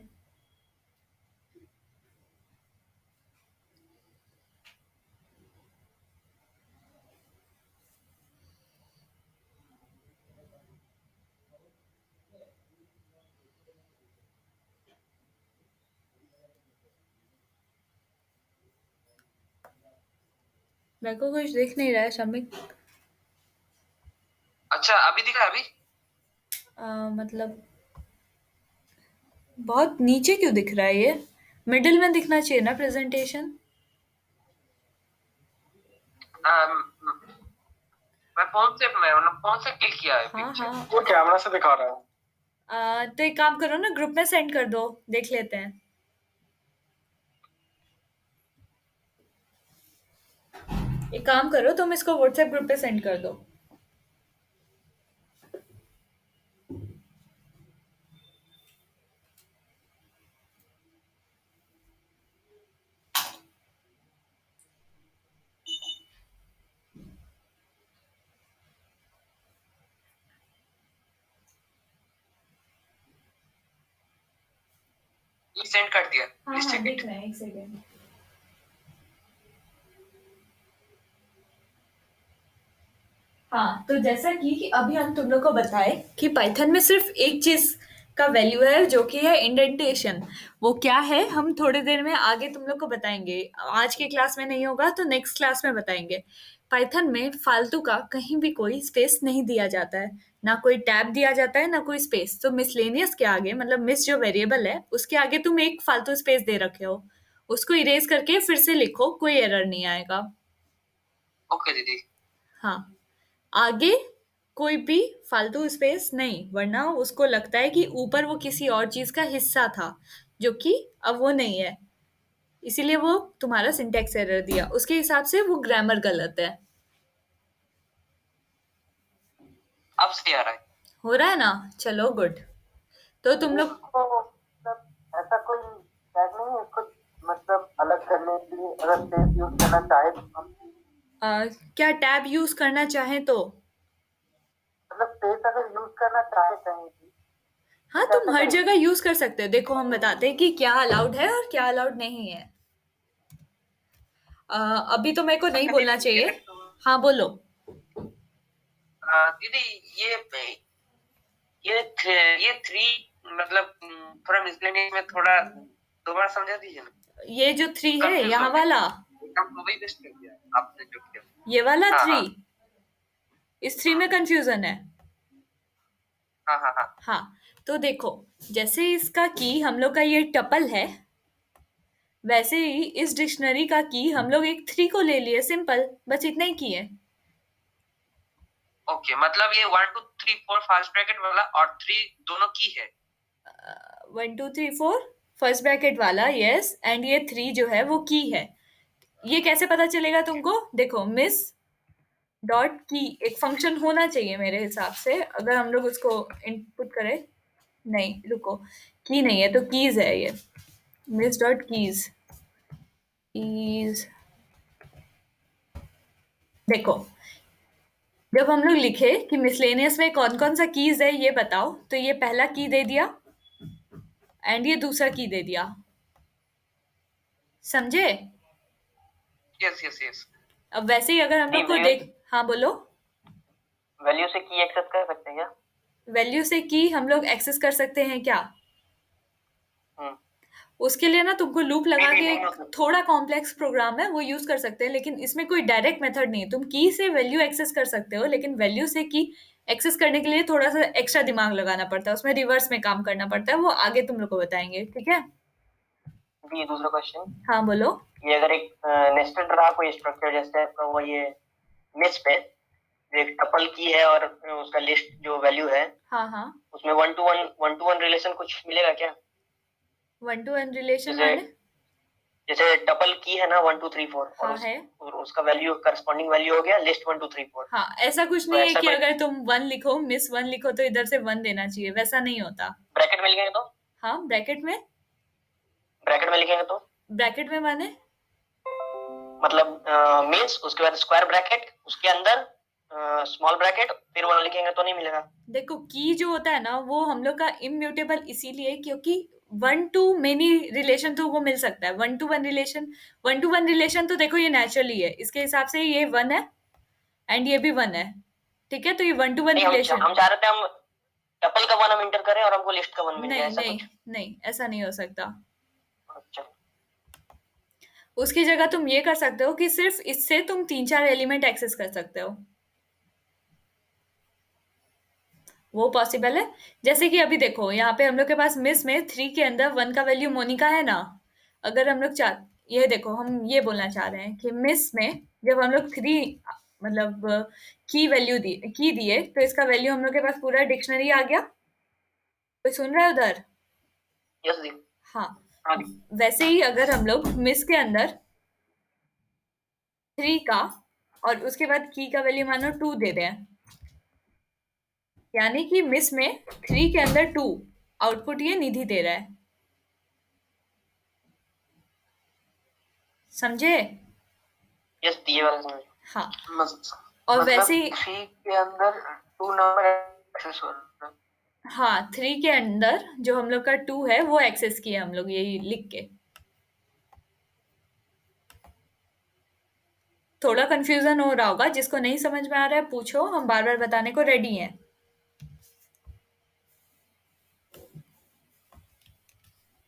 Speaker 1: मेरे को कुछ दिख नहीं रहा है शमिक।
Speaker 2: अच्छा, अभी दिख रहा है? अभी
Speaker 1: मतलब बहुत नीचे क्यों दिख रहा है ये? मिडिल में दिखना चाहिए ना प्रेजेंटेशन।
Speaker 2: मैं फोन से क्लिक किया है
Speaker 1: हाँ
Speaker 2: पिक्चर।
Speaker 1: हाँ।
Speaker 2: वो कैमरा से दिखा रहा है।
Speaker 1: तो एक काम करो ना, ग्रुप में सेंड कर दो, देख लेते हैं। एक काम करो, तुम इसको व्हाट्सएप ग्रुप पे सेंड कर दो।
Speaker 2: ये सेंड कर दिया।
Speaker 1: हाँ हाँ, देख रहे हैं, एक सेकेंड। हाँ, तो जैसा कि अभी हम तुम लोग को बताए कि पाइथन में सिर्फ एक चीज का वैल्यू है, जो कि है इंडेंटेशन। वो क्या है हम थोड़ी देर में आगे तुम लोग को बताएंगे। आज की क्लास में नहीं होगा तो नेक्स्ट क्लास में बताएंगे। पाइथन में फालतू का कहीं भी कोई स्पेस नहीं दिया जाता है, ना कोई टैब दिया जाता है, ना कोई स्पेस। तो मिसलेनियस के आगे, मतलब मिस जो वेरिएबल है उसके आगे तुम एक फालतू स्पेस दे रखे हो, उसको इरेज करके फिर से लिखो, कोई एरर नहीं आएगा।
Speaker 2: ओके दीदी।
Speaker 1: हाँ, आगे कोई भी फालतू स्पेस नहीं, वरना उसको लगता है कि ऊपर वो किसी और चीज का हिस्सा था, जो कि अब वो नहीं है। इसीलिए वो तुम्हारा सिंटेक्स एरर दिया, उसके हिसाब से वो ग्रामर गलत है।
Speaker 2: अब सही आ रहा है।
Speaker 1: हो रहा है ना? चलो गुड। तो तुम लोग
Speaker 2: ऐसा कोई टैग नहीं है इसको मतलब अलग करने के लिए, अगर स्पेस यूज करना चाहे तो हम
Speaker 1: क्या टैब यूज करना चाहें तो?
Speaker 2: मतलब स्पेस अगर यूज करना चाहे कहीं भी
Speaker 1: हाँ, तुम हर जगह यूज कर सकते हो। देखो, हम बताते हैं कि क्या अलाउड है और क्या अलाउड नहीं है। अभी तो मेरे को नहीं बोलना चाहिए। हाँ बोलो।
Speaker 2: दीदी, ये थ्री मतलब थोड़ा मिसलेनियस में थोड़ा दोबारा समझा दीजिए ना।
Speaker 1: ये जो 3 है
Speaker 2: कंफ्यूज
Speaker 1: यहाँ
Speaker 2: हो गया।
Speaker 1: वाला,
Speaker 2: एकदम वही बेस्ट कर दिया आपने जो किया।
Speaker 1: ये वाला
Speaker 2: हाँ
Speaker 1: 3,
Speaker 2: हाँ
Speaker 1: इस 3 में कंफ्यूजन है।
Speaker 2: हाँ हाँ हाँ।
Speaker 1: हाँ, तो देखो, जैसे इसका की हम लोग का ये टपल है, वैसे ही इस डिक्शनरी का की हम लोग एक 3 को ले लिए, सिंपल, बस इतना ही की है।
Speaker 2: ओके, मतलब ये 1 2 3 4 फर्स्ट ब्रैकेट वाला और 3 दोनों की है।
Speaker 1: 1 2 3 4 फर्स्ट ब्रैकेट वाला, यस, एंड ये 3 जो है वो की है। ये कैसे पता चलेगा तुमको? देखो, मिस डॉट की एक फंक्शन होना चाहिए मेरे हिसाब से, अगर हम लोग उसको इनपुट करें। नहीं, रुको, की नहीं है तो कीज है ये। Miss dot keys, keys. देखो, जब हम लोग लिखे कि मिसलेनियस में कौन कौन सा कीज है ये बताओ, तो ये पहला की दे दिया एंड ये दूसरा की दे दिया। समझे?
Speaker 2: Yes yes yes.
Speaker 1: अब वैसे ही अगर हम लोग को देख, हाँ बोलो।
Speaker 2: वैल्यू से की एक्सेस कर सकते हैं क्या?
Speaker 1: वैल्यू से की हम लोग एक्सेस कर सकते हैं क्या?
Speaker 2: हम्म।
Speaker 1: उसके लिए ना तुमको लूप लगा
Speaker 2: नहीं
Speaker 1: के
Speaker 2: नहीं
Speaker 1: एक
Speaker 2: नहीं,
Speaker 1: थोड़ा कॉम्प्लेक्स प्रोग्राम है वो यूज कर सकते हैं, लेकिन इसमें कोई डायरेक्ट मेथड नहीं है। तुम की से वैल्यू एक्सेस कर सकते हो, लेकिन वैल्यू से की एक्सेस करने के लिए थोड़ा सा एक्स्ट्रा दिमाग लगाना पड़ता है, उसमें रिवर्स में काम करना पड़ता है, वो आगे तुम लोग को बताएंगे, ठीक है?
Speaker 2: ये दूसरा क्वेश्चन,
Speaker 1: हाँ बोलो।
Speaker 2: ये अगर एक नेस्टेड रहा कोई स्ट्रक्चर, जैसे आपका वो ये लिस्ट पे जो एक टपल की है और उसका लिस्ट जो वैल्यू है,
Speaker 1: हाँ हाँ।
Speaker 2: उसमें 1 to 1 रिलेशन कुछ मिलेगा क्या?
Speaker 1: 1 to 1 रिलेशन
Speaker 2: जैसे
Speaker 1: माने?
Speaker 2: जैसे टपल की है ना 1 2 3 4,
Speaker 1: हाँ है।
Speaker 2: और उसका वैल्यू करस्पॉन्डिंग वैल्यू हो गया लिस्ट 1 2 3 4।
Speaker 1: हाँ, ऐसा कुछ
Speaker 2: तो
Speaker 1: नहीं है
Speaker 2: ऐसा
Speaker 1: कि
Speaker 2: कोई
Speaker 1: अगर तुम 1 लिखो, मिस 1 लिखो तो इधर से 1 देना चाहिए, वैसा नहीं होता।
Speaker 2: ब्रैकेट में लिखेंगे तो?
Speaker 1: हाँ, ब्रैकेट में।
Speaker 2: ब्रैकेट में लिखेंगे तो
Speaker 1: ब्रैकेट में माने?
Speaker 2: मतलब मीन्स उसके बाद स्क्वायर ब्रैकेट, उसके अंदर स्मॉल ब्रैकेट, फिर वन लिखेंगे तो नहीं मिलेगा?
Speaker 1: देखो, की जो होता है ना वो हम लोग का इम्यूटेबल इसीलिए क्योंकि 1 to many रिलेशन तो वो मिल सकता है। 1 to 1 रिलेशन तो देखो ये नेचुरली है, इसके हिसाब से ये 1 है एंड ये भी 1 है, ठीक है? तो ये 1 to 1
Speaker 2: नहीं,
Speaker 1: रिलेशन।
Speaker 2: हम चाह रहे थे हम टपल का वन हम इंटर करें और हमको लिस्ट का वन मिल जाए,
Speaker 1: नहीं
Speaker 2: ऐसा
Speaker 1: नहीं
Speaker 2: कुछ?
Speaker 1: नहीं, ऐसा नहीं हो सकता।
Speaker 2: अच्छा।
Speaker 1: उसकी जगह तुम ये कर सकते हो कि सिर्फ इससे तुम 3 4 एलिमेंट एक्सेस कर सकते हो, वो पॉसिबल है। जैसे कि अभी देखो, यहाँ पे हम लोग के पास मिस में 3 के अंदर 1 का वैल्यू मोनिका है ना। अगर हम लोग चाह, ये देखो, हम ये बोलना चाह रहे हैं कि मिस में जब हम लोग 3 मतलब की दिए तो इसका वैल्यू हम लोग के पास पूरा डिक्शनरी आ गया। कोई सुन रहा है उधर?
Speaker 2: यस दी।
Speaker 1: हाँ।
Speaker 2: हाँ दी।
Speaker 1: वैसे ही अगर हम लोग मिस के अंदर 3 का और उसके बाद की का वैल्यू मानो 2 दे दें, यानी कि मिस में 3 के अंदर 2 आउटपुट ये निधि दे रहा है। समझे?
Speaker 2: यस दी, ये वाला समझ।
Speaker 1: हाँ। और
Speaker 2: मतलब
Speaker 1: वैसे ही,
Speaker 2: 3 के अंदर 2 नंबर एक्सेस हो रहा है।
Speaker 1: हाँ, 3 के अंदर जो हम लोग का 2 है वो एक्सेस किया हम लोग यही लिख के। थोड़ा कंफ्यूजन हो रहा होगा, जिसको नहीं समझ में आ रहा है पूछो, हम बार बार बताने को रेडी हैं।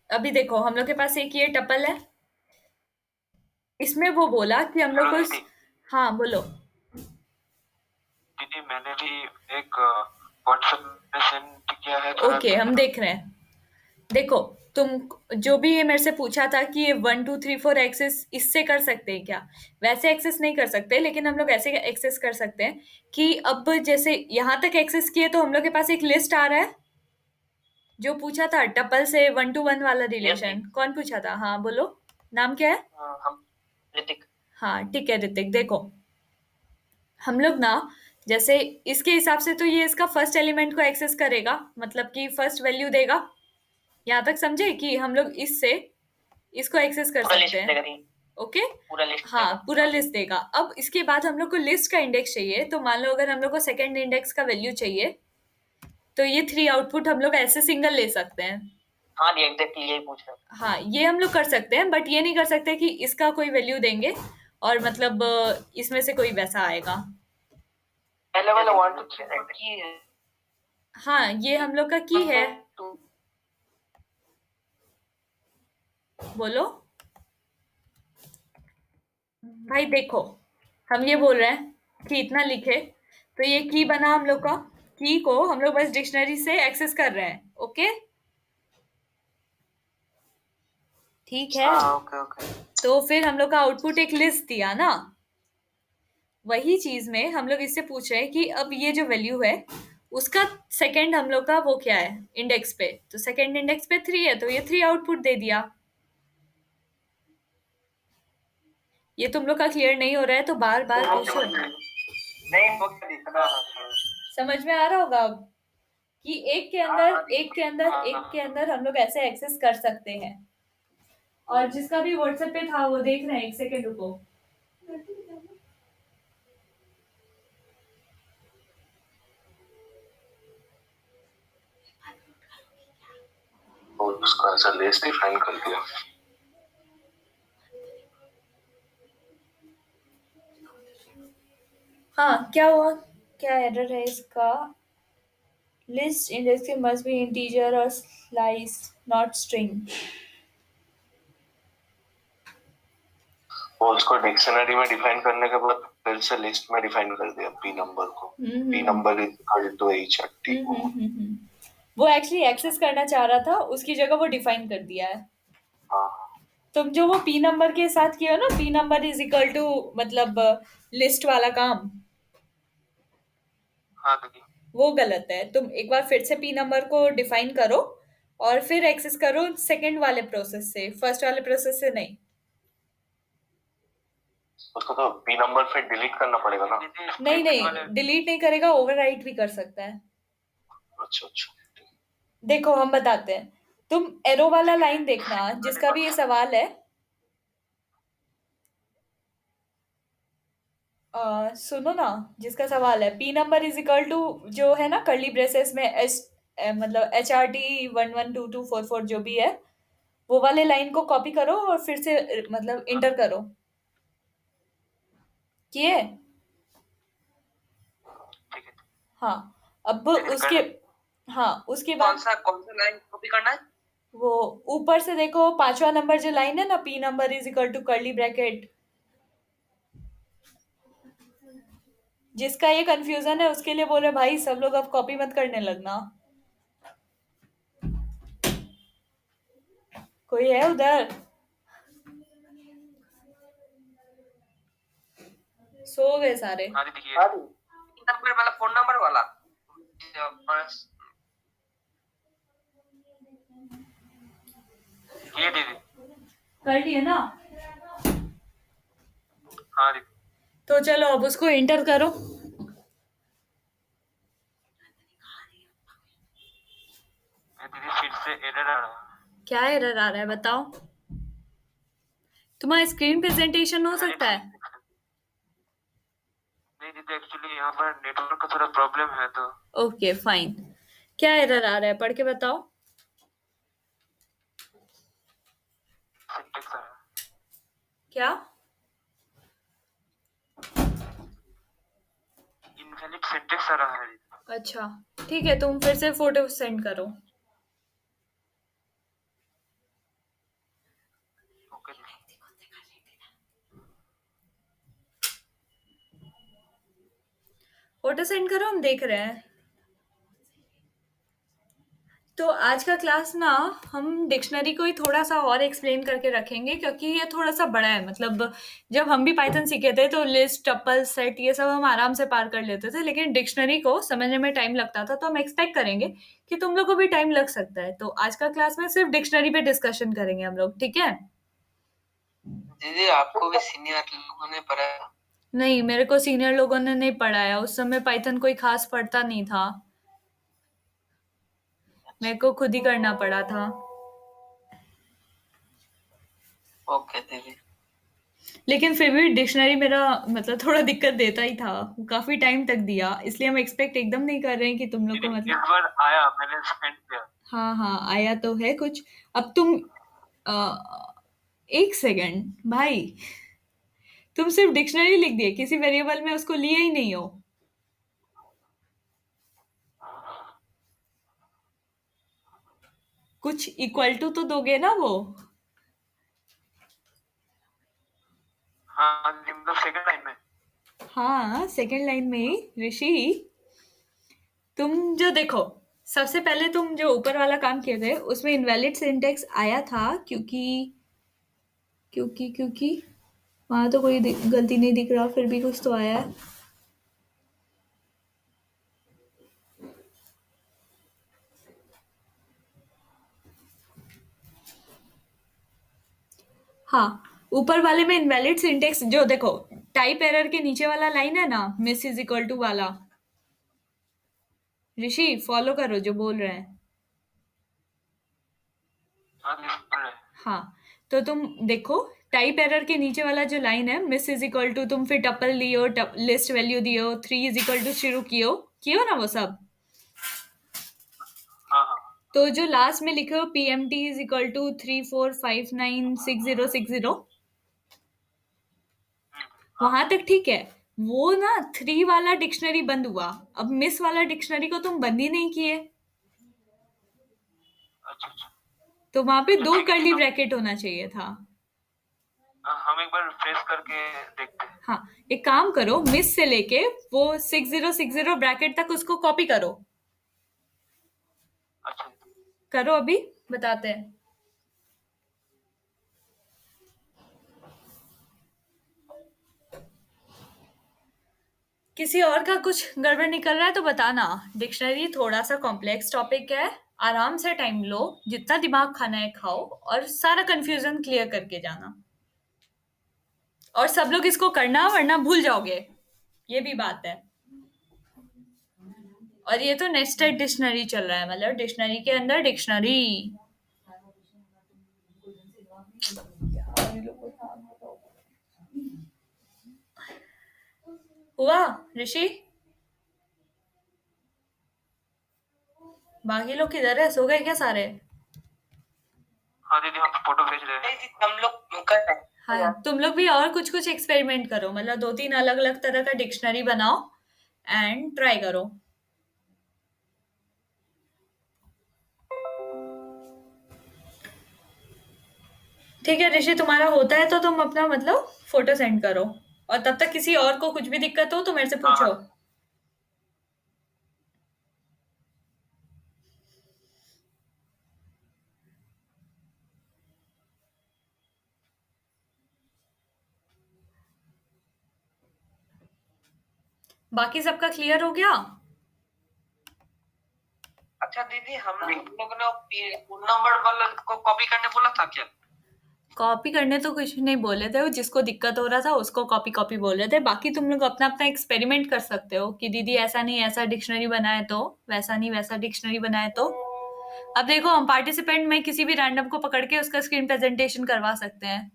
Speaker 1: अभी देखो, हम लोग के पास एक ये टपल है, इसमें वो बोला कि हम लोग
Speaker 2: हेलो
Speaker 1: को
Speaker 2: दीदी।
Speaker 1: हाँ बोलो।
Speaker 2: दीदी मैंने भी एक व्हाट्सएप में सेंड किया है, थोड़ा
Speaker 1: ओके, हम
Speaker 2: देखना।
Speaker 1: देख रहे हैं। देखो, तुम जो भी ये मेरे से पूछा था कि ये 1 2 3 4 एक्सेस इससे कर सकते हैं क्या, वैसे एक्सेस नहीं कर सकते, लेकिन हम लोग ऐसे एक्सेस कर सकते हैं कि अब जैसे यहाँ तक एक्सेस किए तो हम लोग के पास एक लिस्ट आ रहा है। जो पूछा था टपल से 1 to 1 वाला
Speaker 2: यस दी।
Speaker 1: रिलेशन, कौन पूछा था? हाँ बोलो, नाम क्या है?
Speaker 2: हम ऋतिक।
Speaker 1: हाँ ठीक है ऋतिक। देखो, हम लोग ना जैसे इसके हिसाब से तो ये इसका फर्स्ट एलिमेंट को एक्सेस करेगा, मतलब कि फर्स्ट वैल्यू देगा। यहाँ तक समझे कि हम लोग इससे इसको एक्सेस कर
Speaker 2: पूरा
Speaker 1: सकते
Speaker 2: लिस्ट
Speaker 1: हैं।
Speaker 2: देगा दी।
Speaker 1: ओके।
Speaker 2: पूरा लिस्ट
Speaker 1: हाँ,
Speaker 2: देगा,
Speaker 1: पूरा
Speaker 2: हाँ।
Speaker 1: लिस्ट देगा। अब इसके बाद हम लोग को लिस्ट का इंडेक्स चाहिए, तो मान लो अगर हम लोग को सेकंड इंडेक्स का वैल्यू चाहिए, तो ये 3 आउटपुट हम लोग ऐसे सिंगल ले सकते हैं।
Speaker 2: हाँ दी, एग्जैक्टली यही पूछ रहा हूँ।
Speaker 1: हाँ, ये हम लोग कर सकते हैं, बट ये नहीं कर सकते कि इसका कोई वैल्यू देंगे और मतलब इसमें से कोई वैसा आएगा।
Speaker 2: पहले वाला 1 2 3 4 की है।
Speaker 1: हाँ, ये हम लोग का की है। बोलो भाई। देखो, हम ये बोल रहे हैं कि इतना लिखे, तो ये की बना हम लोग का। की को हम लोग बस डिक्शनरी से एक्सेस कर रहे हैं, ओके? ठीक है।
Speaker 2: हाँ ओके ओके।
Speaker 1: तो फिर हम लोग का आउटपुट एक लिस्ट दिया ना, वही चीज में हम लोग इससे पूछ रहे हैं कि अब ये जो वैल्यू है उसका सेकंड हम लोग का वो क्या है इंडेक्स पे, तो सेकंड इंडेक्स पे 3 है तो ये 3 आउटपुट दे दिया। ये तुम लोग का क्लियर नहीं हो रहा है तो बार बार पूछो।
Speaker 2: नहीं वो क्या दिख रहा है?
Speaker 1: समझ में आ रहा होगा अब कि एक के अंदर हम लोग ऐसे एक्सेस कर सकते हैं। और जिसका भी व्हाट्सएप पे था वो देख रहे हैं, एक सेकंड रुको।
Speaker 2: और उसका ऐसा लिस्ट डिफाइन कर दिया।
Speaker 1: हाँ क्या हुआ, क्या एरर है इसका? List index must be integer और स्लाइस नॉट स्ट्रिंग।
Speaker 2: वो उसको डिक्शनरी में डिफाइन करने के बाद फिर से लिस्ट में डिफाइन कर दिया पी नंबर को। P number is equal to H eight.
Speaker 1: वो एक्चुअली एक्सेस करना चाह रहा था, उसकी जगह वो डिफाइन कर दिया है।
Speaker 2: हाँ
Speaker 1: तुम जो वो पी नंबर के साथ किया ना, P number is equal to मतलब लिस्ट वाला काम,
Speaker 2: हाँ दीदी।
Speaker 1: वो गलत है। तुम एक बार फिर से पी नंबर को डिफाइन करो और फिर एक्सेस करो सेकंड वाले प्रोसेस से, फर्स्ट वाले प्रोसेस से नहीं।
Speaker 2: उसको तो पी नंबर फिर डिलीट करना पड़ेगा ना?
Speaker 1: नहीं नहीं, डिलीट नहीं करेगा, ओवरराइट भी कर सकता है।
Speaker 2: अच्छा अच्छा।
Speaker 1: देखो हम बताते हैं, तुम एरो वाला लाइन देखना जिसका भी ये सवाल है। सुनो ना, जिसका सवाल है P number is equal to जो है ना कर्ली ब्रेसेस में एस, मतलब HRT 112244 जो भी है, वो वाले लाइन को कॉपी करो और फिर से मतलब इंटर करो। किए?
Speaker 2: ठीक है।
Speaker 1: हाँ। अब उसके, हाँ उसके बाद
Speaker 2: कौन सा लाइन कॉपी करना है?
Speaker 1: वो ऊपर से देखो, पांचवा नंबर जो लाइन है ना, P number is equal to curly bracket. जिसका ये कंफ्यूजन है उसके लिए बोल रहे भाई सब लोग अब कॉपी मत करने लगना। कोई है उधर? सो गए सारे?
Speaker 2: हाँ दीदी ये नंबर वाला फोन नंबर वाला ये दीदी।
Speaker 1: कर लिए ना?
Speaker 2: हाँ दीदी।
Speaker 1: तो चलो अब उसको इंटर करो।
Speaker 2: दीदी फिर से एरर आ रहा है।
Speaker 1: क्या एरर आ रहा है बताओ? तुम्हारा स्क्रीन प्रेजेंटेशन हो सकता है?
Speaker 2: नहीं दीदी एक्चुअली यहाँ पर नेटवर्क का थोड़ा प्रॉब्लम है तो।
Speaker 1: Okay fine. क्या एरर आ रहा है पढ़ के बताओ।
Speaker 2: सिंटेक्स आ रहा है।
Speaker 1: क्या?
Speaker 2: इनवैलिड सिंटेक्स आ रहा है।
Speaker 1: अच्छा ठीक है, तुम फिर से फोटो सेंड करो।
Speaker 2: ओके दीदी।
Speaker 1: फोटो सेंड करो, हम देख रहे हैं। तो आज का क्लास ना हम डिक्शनरी को ही थोड़ा सा और एक्सप्लेन करके रखेंगे क्योंकि ये थोड़ा सा बड़ा है। मतलब जब हम भी पाइथन सीखे थे तो लिस्ट, टपल, सेट ये सब हम आराम से पार कर लेते थे, लेकिन डिक्शनरी को समझने में टाइम लगता था। तो हम एक्सपेक्ट करेंगे कि तुम लोग को भी टाइम लग सकता है। तो आज का क्लास में सिर्फ डिक्शनरी पे डिस्कशन करेंगे हम लोग, ठीक है?
Speaker 2: दीदी आपको भी सीनियर लोगों ने पढ़ाया?
Speaker 1: नहीं, मेरे को सीनियर लोगों ने नहीं पढ़ाया, उस समय पाइथन कोई खास पढ़ता नहीं था, मेरे को खुद ही करना पड़ा था।
Speaker 2: ओके दीदी।
Speaker 1: लेकिन फिर भी डिक्शनरी मेरा मतलब थोड़ा दिक्कत देता ही था, काफी टाइम तक दिया, इसलिए हम एक्सपेक्ट एकदम नहीं कर रहे हैं कि तुम लोग को
Speaker 2: एक
Speaker 1: मतलब।
Speaker 2: बार आया मैंने सेंड किया।
Speaker 1: हाँ हाँ आया तो है कुछ। अब तुम एक सेकंड भाई, तुम सिर्फ डिक्शनरी लिख दिए, किसी वेरिएबल में उसको लिए ही नहीं हो। कुछ इक्वल टू तो दोगे ना वो?
Speaker 2: हाँ मतलब सेकंड लाइन में।
Speaker 1: हाँ सेकंड लाइन में ही ऋषि। तुम जो देखो, सबसे पहले तुम जो ऊपर वाला काम किए थे उसमें इनवैलिड सिंटेक्स आया था क्योंकि क्योंकि क्योंकि वहां तो कोई गलती नहीं दिख रहा, फिर भी कुछ तो आया है। हाँ, ऊपर वाले में इनवैलिड सिंटेक्स जो देखो, टाइप एरर के नीचे वाला लाइन है ना, मिस इज इक्वल टू वाला, ऋषि फॉलो करो जो बोल रहे हैं।
Speaker 2: हाँ जी, सुन रहे हैं।
Speaker 1: हाँ, तो तुम देखो, टाइप एरर के नीचे वाला जो लाइन है, मिस इज इक्वल टू, तुम फिर टपल दियो, लिस्ट वैल्यू दियो, 3 इज इक्वल टू शुरू कियो, कियो ना वो सब।
Speaker 2: हाँ हाँ।
Speaker 1: तो जो लास्ट में लिखे हो PMT इज इक्वल टू 34596060,
Speaker 2: हाँ।
Speaker 1: वहां तक ठीक है। वो ना 3 वाला डिक्शनरी बंद हुआ, अब मिस वाला डिक्शनरी को तुम बंद ही नहीं किए,
Speaker 2: अच्छा अच्छा।
Speaker 1: तो वहां पे
Speaker 2: अच्छा
Speaker 1: 2
Speaker 2: ठीक है,
Speaker 1: कर्ली ब्रैकेट होना चाहिए था।
Speaker 2: हम एक बार रिफ्रेश करके देखते हैं।
Speaker 1: हाँ, एक काम करो, मिस से लेके वो 6060 ब्रैकेट तक उसको कॉपी करो।
Speaker 2: अच्छा।
Speaker 1: करो अभी, बताते हैं। किसी और का कुछ गड़बड़ निकल रहा है तो बताना। डिक्शनरी थोड़ा सा कॉम्प्लेक्स टॉपिक है, आराम से टाइम लो, जितना दिमाग खाना है खाओ, और सारा कंफ्यूजन क्लियर करके जाना। और सब लोग इसको करना, वरना भूल जाओगे, ये भी बात है। और ये तो नेस्टेड डिक्शनरी चल रहा है, मतलब डिक्शनरी के अंदर डिक्शनरी। हुआ ऋषि? बाकी लोग किधर है, सो गए क्या सारे?
Speaker 2: हाँ दीदी, हम फोटो भेज रहे हैं। हम लोग कर रहे हैं।
Speaker 1: हाँ, तुम लोग भी और कुछ कुछ एक्सपेरिमेंट करो, मतलब 2-3 अलग अलग तरह का डिक्शनरी बनाओ एंड ट्राई करो। ठीक है ऋषि, तुम्हारा होता है तो तुम अपना मतलब फोटो सेंड करो, और तब तक किसी और को कुछ भी दिक्कत हो तो मेरे से
Speaker 2: हाँ
Speaker 1: पूछो।
Speaker 2: हाँ।
Speaker 1: बाकी सबका क्लियर हो गया?
Speaker 2: अच्छा दीदी, हम लोग ने फोन नंबर वाला को कॉपी करने बोला था क्या?
Speaker 1: कॉपी करने तो कुछ नहीं बोले थे, वो जिसको दिक्कत हो रहा था उसको कॉपी कॉपी बोल रहे थे। बाकी तुम लोग अपना अपना एक्सपेरिमेंट कर सकते हो कि दीदी ऐसा नहीं ऐसा डिक्शनरी बनाए तो, वैसा नहीं वैसा डिक्शनरी बनाए तो। अब देखो, हम पार्टिसिपेंट में किसी भी रैंडम को पकड़ के उसका स्क्रीन प्रेजेंटेशन करवा सकते हैं।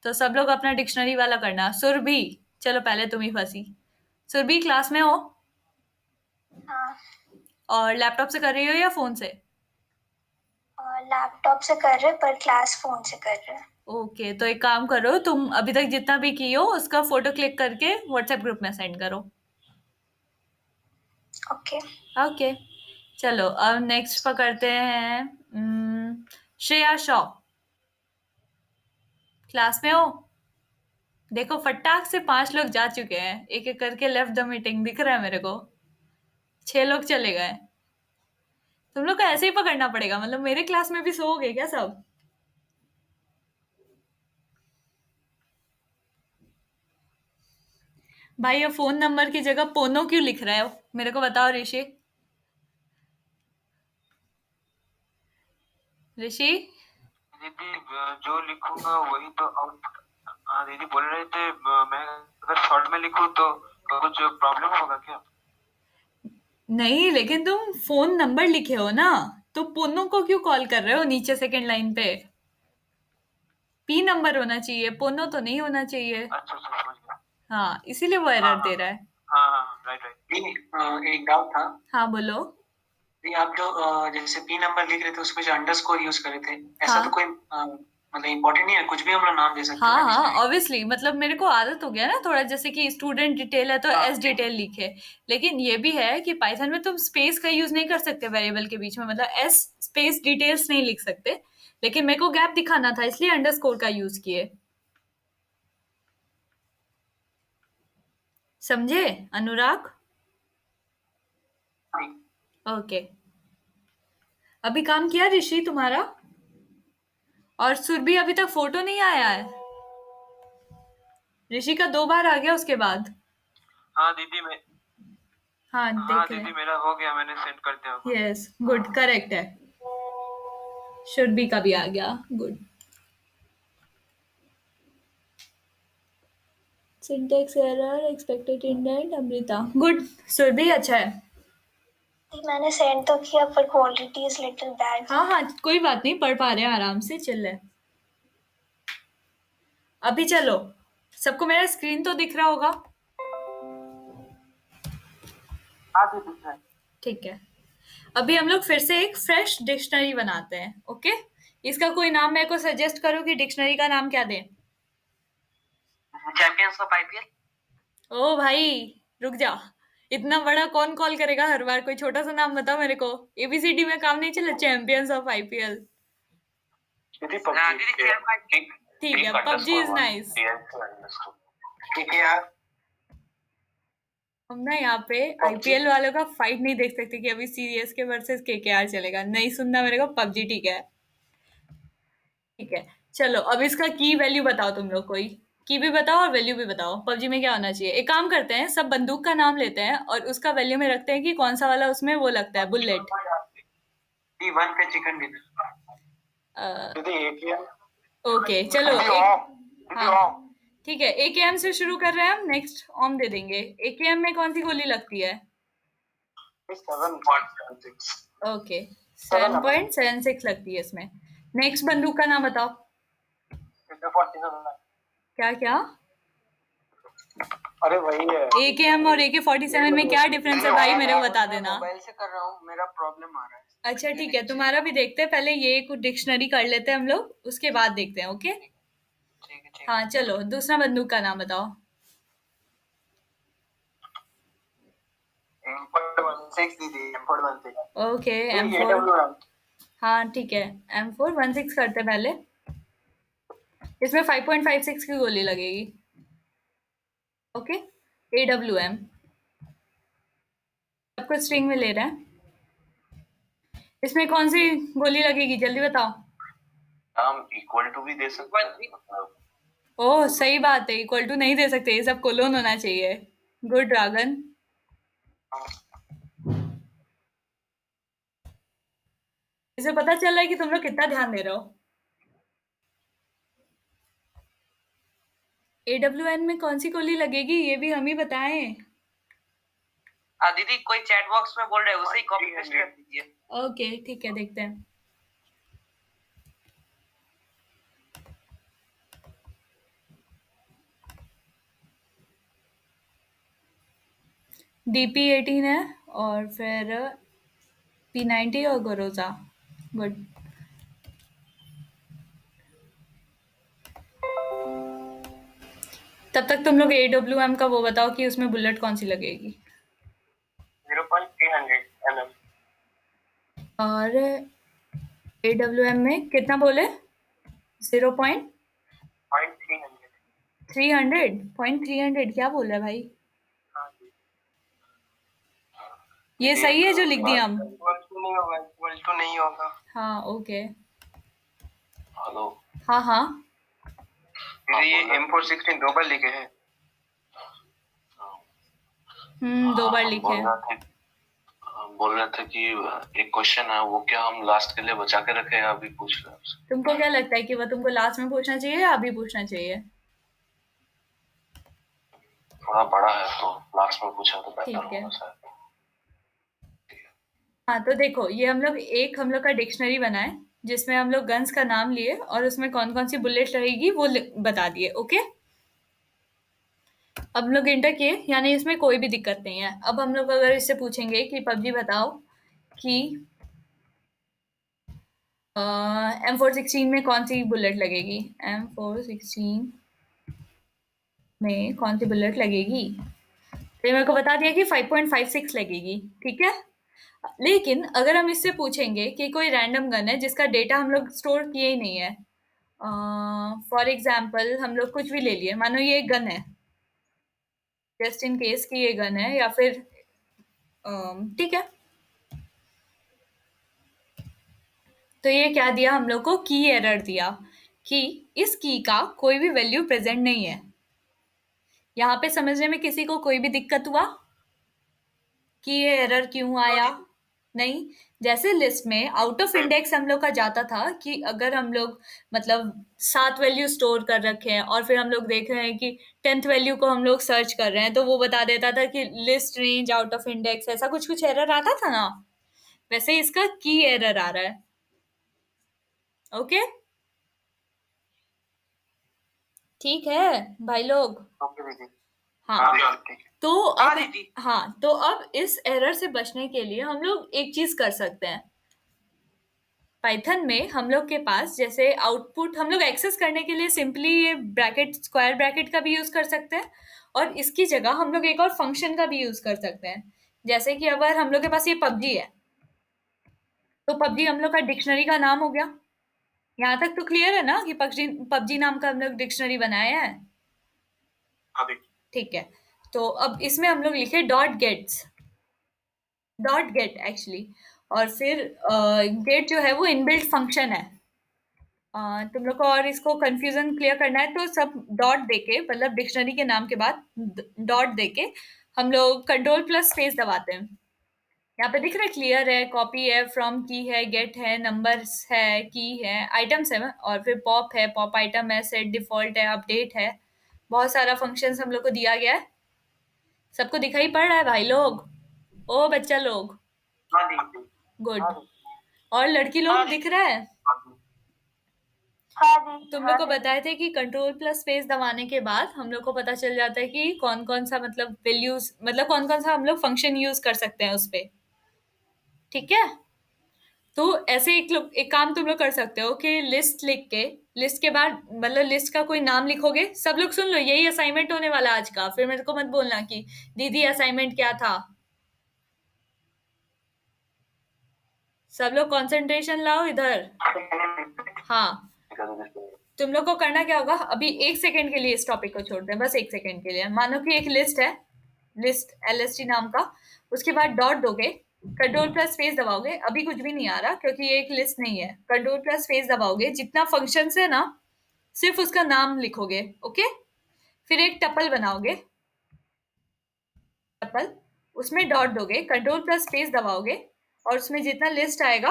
Speaker 1: तो सब लोग अपना डिक्शनरी वाला करना। सुरभि, चलो पहले तुम ही फंसी। सुरभि, क्लास में हो?
Speaker 3: हाँ।
Speaker 1: और लैपटॉप से कर रही हो या फोन से?
Speaker 3: लैपटॉप से कर रहे पर क्लास फोन से कर रहे।
Speaker 1: ओके, तो एक काम करो, तुम अभी तक जितना भी की हो उसका फोटो क्लिक करके व्हाट्सएप ग्रुप में सेंड करो।
Speaker 3: ओके।
Speaker 1: ओके, चलो अब नेक्स्ट पकड़ते हैं। श्रेया शॉ, क्लास में हो? देखो, फटाक से 5 लोग जा चुके हैं, एक एक करके लेफ्ट द मीटिंग, दिख रहा है मेरे को। 6 लोग चले गए। तुम लोग को ऐसे ही पकड़ना पड़ेगा, मतलब मेरे क्लास में भी सो गए क्या सब? भाई, ये फोन नंबर की जगह पोनो क्यों लिख रहे हो, मेरे को बताओ ऋषि। ऋषि,
Speaker 2: दीदी, जो लिखूंगा वही तो आउटपुट। हाँ दीदी, बोल रहे थे मैं अगर शॉर्ट में लिखूं तो कुछ प्रॉब्लम होगा क्या?
Speaker 1: नहीं, लेकिन तुम फोन नंबर लिखे हो ना, तो पोनो को क्यों कॉल कर रहे हो नीचे सेकंड लाइन पे? P नंबर होना चाहिए, पोनो तो नहीं होना चाहिए।
Speaker 2: अच्छा अच्छा, समझ गया।
Speaker 1: हाँ, इसीलिए वो
Speaker 2: हाँ
Speaker 1: एरर
Speaker 2: हाँ
Speaker 1: दे रहा है।
Speaker 2: हाँ हाँ, राइट राइट। नहीं, एक डाउट था।
Speaker 1: हाँ, बोलो।
Speaker 2: नहीं, आप जो जैसे पी नंबर लिख रहे थे उसमें जो अंडरस्कोर यूज कर रहे थे, ऐसा तो
Speaker 1: हाँ
Speaker 2: कोई मतलब इम्पोर्टेंट नहीं है, कुछ भी हम लोग नाम दे सकते हैं
Speaker 1: हाँ
Speaker 2: ना
Speaker 1: हाँ,
Speaker 2: डिक्शनरी?
Speaker 1: ऑब्वियसली, मतलब मेरे को आदत हो गया ना थोड़ा, जैसे कि स्टूडेंट डिटेल है तो
Speaker 2: हाँ
Speaker 1: एस डिटेल लिखे। लेकिन ये भी है कि पाइथन में तुम स्पेस का यूज नहीं कर सकते वेरिएबल के बीच में, मतलब एस स्पेस डिटेल्स नहीं लिख सकते। लेकिन मेरे को गैप दिखाना था, इसलिए अंडरस्कोर का यूज किए। समझे अनुराग?
Speaker 2: हाँ।
Speaker 1: ओके, अभी काम किया ऋषि तुम्हारा? और सुरभि, अभी तक फोटो नहीं आया है? ऋषि का 2 बार आ गया उसके बाद।
Speaker 4: हाँ दीदी मैं
Speaker 1: हाँ
Speaker 4: हाँ
Speaker 1: देख
Speaker 4: दीदी
Speaker 1: रहे
Speaker 4: मेरा हो गया, मैंने सेंड कर दिया आपको।
Speaker 1: यस गुड करेक्ट है। शुड का भी आ गया good. Syntax error expected indent Amrita good. Surabhi अच्छा है।
Speaker 3: मैंने सेंड तो किया पर क्वालिटी इज लिटिल बैड।
Speaker 1: हाँ हाँ कोई बात नहीं, पढ़ पा रहे हैं आराम से, चिल है। अभी चलो, सबको मेरा स्क्रीन तो दिख रहा होगा?
Speaker 4: हाँ दीदी
Speaker 1: ठीक है। अभी हम लोग फिर से एक फ्रेश डिक्शनरी बनाते हैं, ओके? इसका कोई नाम मेरे को सजेस्ट करो कि डिक्शनरी का नाम क्या दें।
Speaker 4: Champions of IPL.
Speaker 1: ओ भाई रुक जा, इतना बड़ा कौन कॉल करेगा हर बार? कोई छोटा सा नाम बताओ मेरे को। एबीसीडी में काम नहीं चला, चैंपियंस ऑफ आईपीएल।
Speaker 4: दीदी
Speaker 1: ठीक है, पबजी इज नाइस।
Speaker 4: ठीक है यार।
Speaker 1: हम ना यहाँ पे आईपीएल वालों का फाइट नहीं देख सकते कि अभी सीएसके वर्सेस केकेआर चलेगा, नहीं सुनना मेरे को। पबजी ठीक है। ठीक है चलो, अब इसका की वैल्यू बताओ तुम लोग, कोई की भी बताओ और वैल्यू भी बताओ। पबजी में क्या होना चाहिए? एक काम करते हैं, सब बंदूक का नाम लेते हैं और उसका वैल्यू में रखते हैं कि कौन सा वाला उसमें वो लगता है, बुलेट।
Speaker 4: वन पे चिकन दीदी एक ही है।
Speaker 1: ओके चलो
Speaker 4: दीदी
Speaker 1: एक,
Speaker 4: दीदी
Speaker 1: हाँ ठीक है, एकेएम से शुरू कर रहे हैं हम, नेक्स्ट ओम दे देंगे। एकेएम में कौन सी गोली लगती है?
Speaker 4: 7.76।
Speaker 1: ओके 7.76 लगती है इसमें। नेक्स्ट बंदूक का नाम बताओ। क्या क्या?
Speaker 4: अरे वही है।
Speaker 1: एकेएम और AK-47 में क्या डिफरेंस है भाई, मेरे को बता देना।
Speaker 4: मोबाइल से कर रहा हूँ, मेरा प्रॉब्लम आ रहा है।
Speaker 1: अच्छा ठीक है, तुम्हारा भी देखते हैं, पहले ये कुछ डिक्शनरी कर लेते हैं हम लोग, उसके बाद देखते हैं, ओके?
Speaker 4: ठीक है
Speaker 1: हाँ चलो, दूसरा बंदूक का नाम बताओ।
Speaker 4: M416 दीदी M416।
Speaker 1: ओके M4, हाँ ठीक है M416 करते हैं पहले। इसमें 5.56 की गोली लगेगी, ओके? AWM सब कुछ स्ट्रिंग में ले रहे हैं। इसमें कौन सी गोली लगेगी जल्दी बताओ।
Speaker 4: हम इक्वल टू भी दे सकते हैं।
Speaker 1: ओह सही बात है, इक्वल टू नहीं दे सकते, ये सब कोलोन होना चाहिए। Good dragon. इसे पता चल रहा है कि तुम लोग कितना ध्यान दे रहे हो। AWN में कौन सी गोली लगेगी ये भी हम ही बताएं।
Speaker 4: दीदी कोई चैट बॉक्स में बोल रहे हैं, उसे ही कॉपी पेस्ट कर दीजिए।
Speaker 1: ओके ठीक है, देखते हैं। DP18 है और फिर P90 और गोरोजा। गुड। तब तक तुम लोग AWM का वो बताओ कि उसमें बुलेट कौन सी लगेगी।
Speaker 4: 0.300 mm।
Speaker 1: और AWM में कितना बोले? 0.300 क्या बोल रहा है भाई? ये सही है जो लिख दिया हम?
Speaker 4: इक्वल टू नहीं होगा।
Speaker 1: हाँ ओके।
Speaker 4: हेलो।
Speaker 1: हाँ हाँ
Speaker 4: ये M416 दो बार लिखे हैं।
Speaker 1: 2 बार लिखे हैं।
Speaker 4: बोल रहे थे कि एक क्वेश्चन है, वो क्या हम लास्ट के लिए बचा के रखे या अभी पूछ रहे हैं आपसे?
Speaker 1: तुमको क्या लगता है कि वो तुमको लास्ट में पूछना चाहिए या अभी पूछना चाहिए?
Speaker 4: थोड़ा बड़ा है तो लास्ट में पूछा तो बेहतर
Speaker 1: ठीक है।
Speaker 4: होगा शायद।
Speaker 1: हाँ तो देखो, ये हम लोग का डिक्शनरी बनाए जिसमें हम लोग गन्स का नाम लिए और उसमें कौन कौन सी बुलेट रहेगी वो बता दिए, ओके? अब हम लोग इंटर किए, यानी इसमें कोई भी दिक्कत नहीं है। अब हम लोग अगर इससे पूछेंगे कि पबजी बताओ कि M416 में कौन सी बुलेट लगेगी, M416 में कौन सी बुलेट लगेगी, तो मेरे को बता दिया कि 5.56 लगेगी, ठीक है? लेकिन अगर हम इससे पूछेंगे कि कोई रैंडम गन है जिसका डेटा हम लोग स्टोर किए ही नहीं है, फॉर एग्जाम्पल हम लोग कुछ भी ले लिए, मानो ये एक गन है, जस्ट इन केस की ये गन है, या फिर ठीक है, तो ये क्या दिया हम लोग को? की एरर दिया कि इस की का कोई भी वैल्यू प्रेजेंट नहीं है, यहाँ पे समझने में किसी को कोई भी दिक्कत हुआ कि ये एरर क्यों आया? नहीं। जैसे लिस्ट में आउट ऑफ इंडेक्स हम लोग का जाता था कि अगर हम लोग मतलब 7 वैल्यू स्टोर कर रखे हैं और फिर हम लोग देख रहे हैं कि 10th वैल्यू को हम लोग सर्च कर रहे हैं, तो वो बता देता था कि list range out of index, ऐसा कुछ कुछ एरर आता था ना। वैसे इसका की एरर आ रहा है। ओके, ठीक है भाई लोग।
Speaker 2: ओके दीदी।
Speaker 1: हाँ, तो
Speaker 2: हाँ
Speaker 1: अब
Speaker 2: दीदी।
Speaker 1: हाँ, तो अब इस एरर से बचने के लिए हम लोग एक चीज कर सकते हैं। पाइथन में हम लोग के पास जैसे आउटपुट हम लोग एक्सेस करने के लिए सिंपली ये ब्रैकेट, स्क्वायर ब्रैकेट का भी यूज कर सकते हैं, और इसकी जगह हम लोग एक और फंक्शन का भी यूज कर सकते हैं। जैसे कि अगर हम लोग के पास ये पबजी है, तो पबजी हम लोग का डिक्शनरी का नाम हो गया। यहाँ तक तो क्लियर है ना कि पबजी पबजी नाम का हम लोग डिक्शनरी बनाया है?
Speaker 2: हाँ दीदी।
Speaker 1: ठीक है, तो अब इसमें हम लोग लिखे डॉट गेट एक्चुअली, और फिर गेट जो है वो इनबिल्ट फंक्शन है। तुम लोग को और इसको कंफ्यूजन क्लियर करना है तो सब डॉट देके, मतलब डिक्शनरी के नाम के बाद डॉट देके हम लोग कंट्रोल प्लस स्पेस दबाते हैं। यहाँ पे दिख रहा है, क्लियर है, कॉपी है, फ्रॉम की है, गेट है, नंबर्स है, की है, आइटम्स है, और फिर पॉप है, पॉप आइटम है, सेट डिफॉल्ट है, अपडेट है। बहुत सारा फंक्शंस हम लोग को दिया गया है। सबको दिखाई पड़ रहा है भाई लोग? ओ बच्चा लोग,
Speaker 2: हाँ दीदी।
Speaker 1: गुड। और लड़की लोग दिख रहा है?
Speaker 3: हाँ दी।
Speaker 1: तुम लोग को बताए थे कि कंट्रोल प्लस स्पेस दबाने के बाद हम लोग को पता चल जाता है कि कौन कौन सा मतलब वैल्यूज, मतलब कौन कौन सा हम लोग फंक्शन यूज कर सकते हैं उस पे। ठीक है, तो ऐसे एक काम तुम लोग कर सकते हो कि लिस्ट लिख के, लिस्ट के बाद मतलब लिस्ट का कोई नाम लिखोगे। सब लोग सुन लो, यही असाइनमेंट होने वाला आज का, फिर मेरे को मत बोलना कि दीदी असाइनमेंट क्या था। सब लोग कंसंट्रेशन लाओ इधर। हाँ, तुम लोग को करना क्या होगा, अभी 1 सेकेंड के लिए इस टॉपिक को छोड़ते हैं, बस 1 सेकेंड के लिए। मानो कि एक लिस्ट है, लिस्ट एलएसटी नाम का, उसके बाद डॉट दोगे, कंट्रोल प्लस स्पेस दबाओगे। अभी कुछ भी नहीं आ रहा क्योंकि ये एक लिस्ट नहीं है। कंट्रोल प्लस स्पेस दबाओगे, जितना फंक्शन है ना सिर्फ उसका नाम लिखोगे। ओके, फिर एक टपल बनाओगे, टपल, उसमें डॉट दोगे, कंट्रोल प्लस स्पेस दबाओगे, और उसमें जितना लिस्ट आएगा,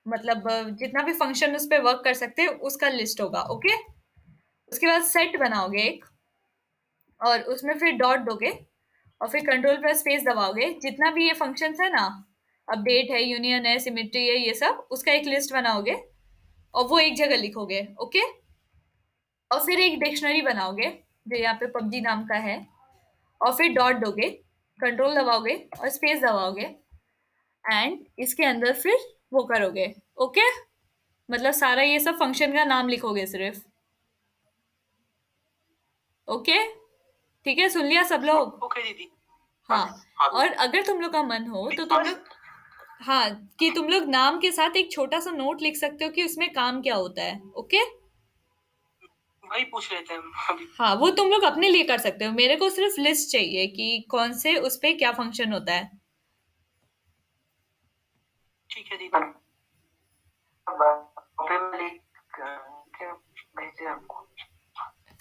Speaker 1: मतलब जितना भी फंक्शन उस पर वर्क कर सकते हैं उसका लिस्ट होगा। ओके, उसके बाद सेट बनाओगे एक, और उसमें फिर डॉट दोगे, और फिर कंट्रोल प्लस स्पेस दबाओगे, जितना भी ये फंक्शंस है ना, अपडेट है, यूनियन है, सिमेट्री है, ये सब उसका एक लिस्ट बनाओगे और वो एक जगह लिखोगे। ओके, और फिर एक डिक्शनरी बनाओगे जो यहाँ पे पबजी नाम का है, और फिर डॉट दोगे, कंट्रोल दबाओगे और स्पेस दबाओगे, एंड इसके अंदर फिर वो करोगे। ओके, मतलब सारा ये सब फंक्शन का नाम लिखोगे सिर्फ। ओके, ठीक है, सुन लिया सब लोग?
Speaker 2: ओके दीदी।
Speaker 1: हाँ, और अगर तुम लोग का मन हो तो तुम लोग, हाँ, कि तुम लोग नाम के साथ एक छोटा सा नोट लिख सकते हो कि उसमें काम क्या होता है। ओके,
Speaker 2: वही पूछ रहे थे हम अभी।
Speaker 1: हाँ, वो तुम लोग अपने लिए कर सकते हो, मेरे को सिर्फ लिस्ट चाहिए कि कौन से उस पे क्या फंक्शन होता है।
Speaker 2: ठीक है दीदी।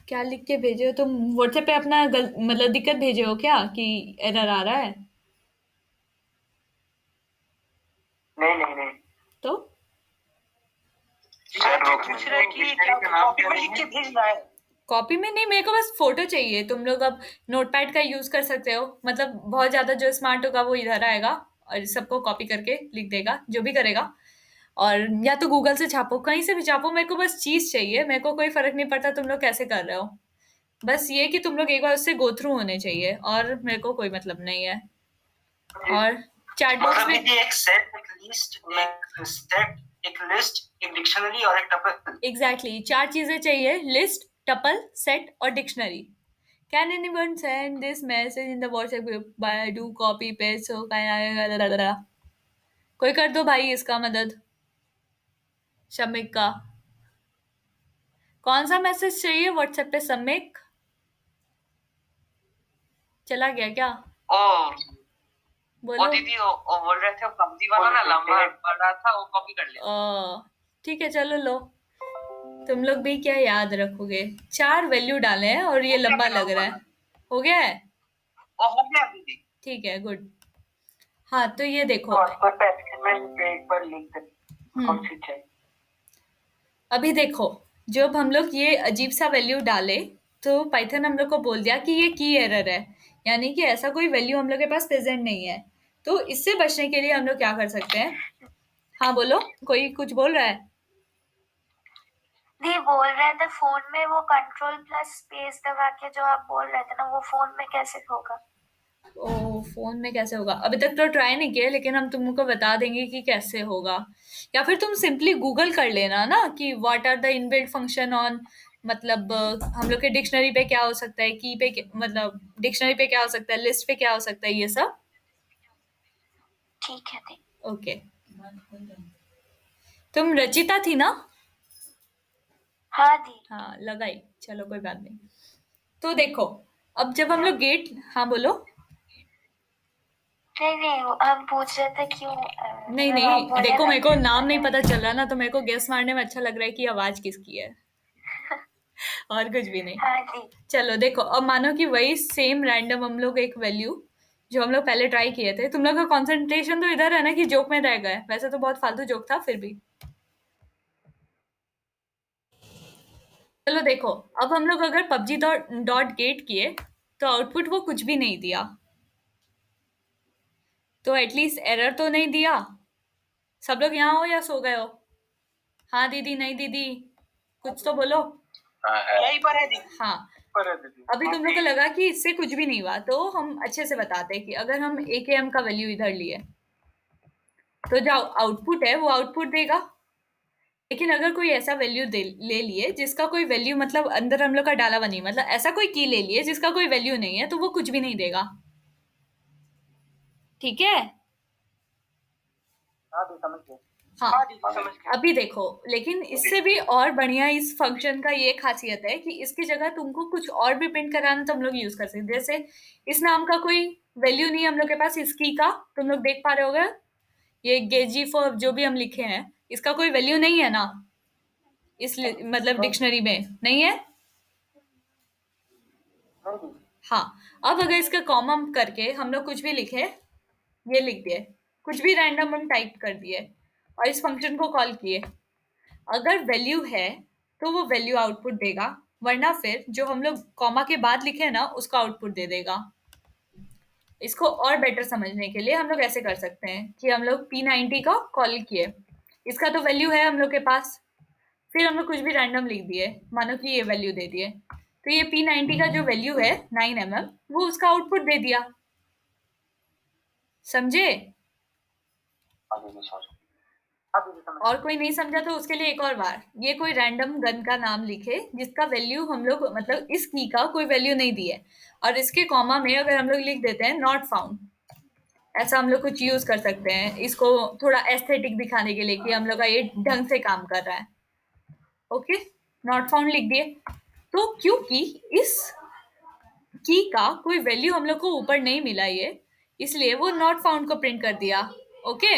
Speaker 1: क्या लिख के भेजे हो तुम? व्हाट्सएप पे अपना मतलब दिक्कत भेजे हो क्या कि एरर आ रहा है?
Speaker 2: नहीं नहीं नहीं।
Speaker 1: तो
Speaker 2: पूछ रहे कि क्या कॉपी में लिख के भेजना है?
Speaker 1: कॉपी में नहीं, मेरे को बस फोटो चाहिए। तुम लोग अब नोटपैड का यूज कर सकते हो, मतलब बहुत ज्यादा जो स्मार्ट होगा वो इधर आएगा और सबको कॉपी करके लिख देगा, जो भी करेगा। और या तो गूगल से छापो, कहीं से भी छापो, मेरे को बस चीज चाहिए। मेरे को कोई फर्क नहीं पड़ता तुम लोग कैसे कर रहे हो, बस ये कि तुम लोग एक बार उससे गो थ्रू होने चाहिए, और मेरे को कोई मतलब नहीं है। और चैट बॉक्स में
Speaker 2: एक सेट, एक लिस्ट, एक सेट, एक लिस्ट, एक डिक्शनरी और एक टपल।
Speaker 1: एग्जैक्टली 4 चीजें चाहिए, लिस्ट, टपल, सेट और dictionary. Can anyone send this message in the WhatsApp group by do copy paste? So कोई कर दो भाई इसका मदद, शमिक का। कौन सा मैसेज चाहिए व्हाट्सएप पे शमिक? चला गया क्या?
Speaker 2: और
Speaker 1: बोलो।
Speaker 2: दीदी वो बोल रहे थे पबजी वाला ना लंबा पड़ रहा था, वो कॉपी कर लिया।
Speaker 1: ठीक है, चलो लो। तुम लोग भी क्या याद रखोगे, 4 वैल्यू डाले हैं और ये लंबा लग रहा है। हो गया है?
Speaker 2: वो हो गया दीदी।
Speaker 1: ठीक है, गुड। हाँ, तो ये देखो।
Speaker 2: पर पहले मैं एक बार लिख दे कौन सी चाहिए।
Speaker 1: अभी देखो, जब हम लोग ये अजीब सा वैल्यू डाले, तो पाइथन हम लोग को बोल दिया कि ये की एरर है, यानी कि ऐसा कोई वैल्यू हम लोग के पास प्रेजेंट नहीं है। तो इससे बचने के लिए हम लोग क्या कर सकते हैं? हाँ बोलो, कोई कुछ बोल रहा है?
Speaker 3: दी बोल रहे थे फोन में वो कंट्रोल प्लस स्पेस दबा के जो आप बोल रहे थे ना, वो फोन में कैसे होगा?
Speaker 1: ओ, फोन में कैसे होगा? अभी तक तो ट्राई नहीं किया, लेकिन हम तुमको बता देंगे कि कैसे होगा। या फिर तुम सिंपली गूगल कर लेना ना कि what are the inbuilt function on, मतलब हम लोग के डिक्शनरी पे क्या हो सकता है, की पे मतलब डिक्शनरी पे क्या हो सकता है, लिस्ट पे क्या हो सकता है, ये सब।
Speaker 3: ठीक है दी।
Speaker 1: ओके। तुम रचिता थी ना?
Speaker 3: हाँ दी।
Speaker 1: हाँ, लगाई, चलो कोई बात नहीं। तो देखो, अब जब हम लोग गेट, हाँ बोलो।
Speaker 3: नहीं नहीं, हम पूछ रहे थे क्यों
Speaker 1: नहीं
Speaker 3: जब आप
Speaker 1: नहीं,
Speaker 3: बोले
Speaker 1: देखो
Speaker 3: ना
Speaker 1: मेरे को
Speaker 3: कि
Speaker 1: नाम नहीं पता चल रहा ना, तो मेरे को गेस मारने में अच्छा लग रहा है कि आवाज किसकी है। और कुछ भी नहीं।
Speaker 3: हाँ दी।
Speaker 1: चलो देखो, अब मानो कि वही सेम रैंडम हम लोग एक वैल्यू जो हम लोग पहले ट्राई किए थे, तुम लोग का कंसंट्रेशन तो इधर है ना कि जोक में रह गए, वैसे तो बहुत फालतू जोक था फिर भी। चलो देखो, अब हम लोग अगर पबजी डॉट डॉट गेट किए, तो आउटपुट वो कुछ भी नहीं दिया, तो एटलीस्ट एरर तो नहीं दिया। सब लोग यहाँ हो या सो गए हो? हाँ दीदी, नहीं दीदी, कुछ तो बोलो।
Speaker 4: हाँ है।
Speaker 2: यही पर है दीदी।
Speaker 1: हाँ,
Speaker 2: पर है दीदी।
Speaker 1: अभी तुम लोग को लगा कि इससे कुछ भी नहीं हुआ, तो हम अच्छे से बताते हैं कि अगर हम AKM का वैल्यू इधर लिए, तो जो आउटपुट है वो आउटपुट देगा। लेकिन अगर कोई ऐसा वैल्यू ले लिए जिसका कोई वैल्यू, मतलब अंदर हम लोग का डाला हुआ नहीं, मतलब ऐसा कोई की ले लिए जिसका कोई वैल्यू नहीं है, तो वो कुछ भी नहीं देगा। ठीक है?
Speaker 2: हाँ दी समझ गए।
Speaker 1: हाँ,
Speaker 2: हाँ दीदी समझ गए।
Speaker 1: अभी देखो, लेकिन इससे भी और बढ़िया इस फंक्शन का ये खासियत है कि इसकी जगह तुमको कुछ और भी प्रिंट कराना तो हम लोग यूज कर सकते हैं। जैसे इस नाम का कोई वैल्यू नहीं है हम लोग के पास, इस की का तुम लोग देख पा रहे होगे, ये गेजी फॉर जो भी हम लिखे हैं, इसका कोई वैल्यू नहीं है ना इस मतलब डिक्शनरी में, नहीं है। हाँ, अब अगर इसका कॉमा करके हम लोग कुछ भी लिखे, ये लिख दिए, कुछ भी रैंडम हम टाइप कर दिए और इस फंक्शन को कॉल किए, अगर वैल्यू है तो वो वैल्यू आउटपुट देगा, वरना फिर जो हम लोग कॉमा के बाद लिखे हैं ना उसका आउटपुट दे देगा। इसको और बेटर समझने के लिए हम लोग ऐसे कर सकते हैं कि हम लोग P90 का कॉल किए, इसका तो वैल्यू है हम लोग के पास, फिर हम लोग कुछ भी रैंडम लिख दिए, मानो कि ये वैल्यू दे दिए, तो ये P90 का जो वैल्यू है 9 mm, वो उसका आउटपुट दे दिया। समझे?
Speaker 4: हाँ दीदी समझ गए।
Speaker 2: हाँ दीदी समझ
Speaker 1: और कोई नहीं समझा तो उसके लिए एक और बार, ये कोई रैंडम गन का नाम लिखे जिसका वैल्यू हम लोग, मतलब इस की का कोई वैल्यू नहीं दी है, और इसके कॉमा में अगर हम लोग लिख देते हैं नॉट फाउंड, ऐसा हम लोग कुछ यूज कर सकते हैं इसको थोड़ा एस्थेटिक दिखाने के लिए कि हम लोग का ये ढंग से काम कर रहा है। ओके, नॉट फाउंड लिख दिए, तो क्योंकि इस की का कोई वैल्यू हम लोग को ऊपर नहीं मिला ये, इसलिए वो नॉट फाउंड को प्रिंट कर दिया। ओके,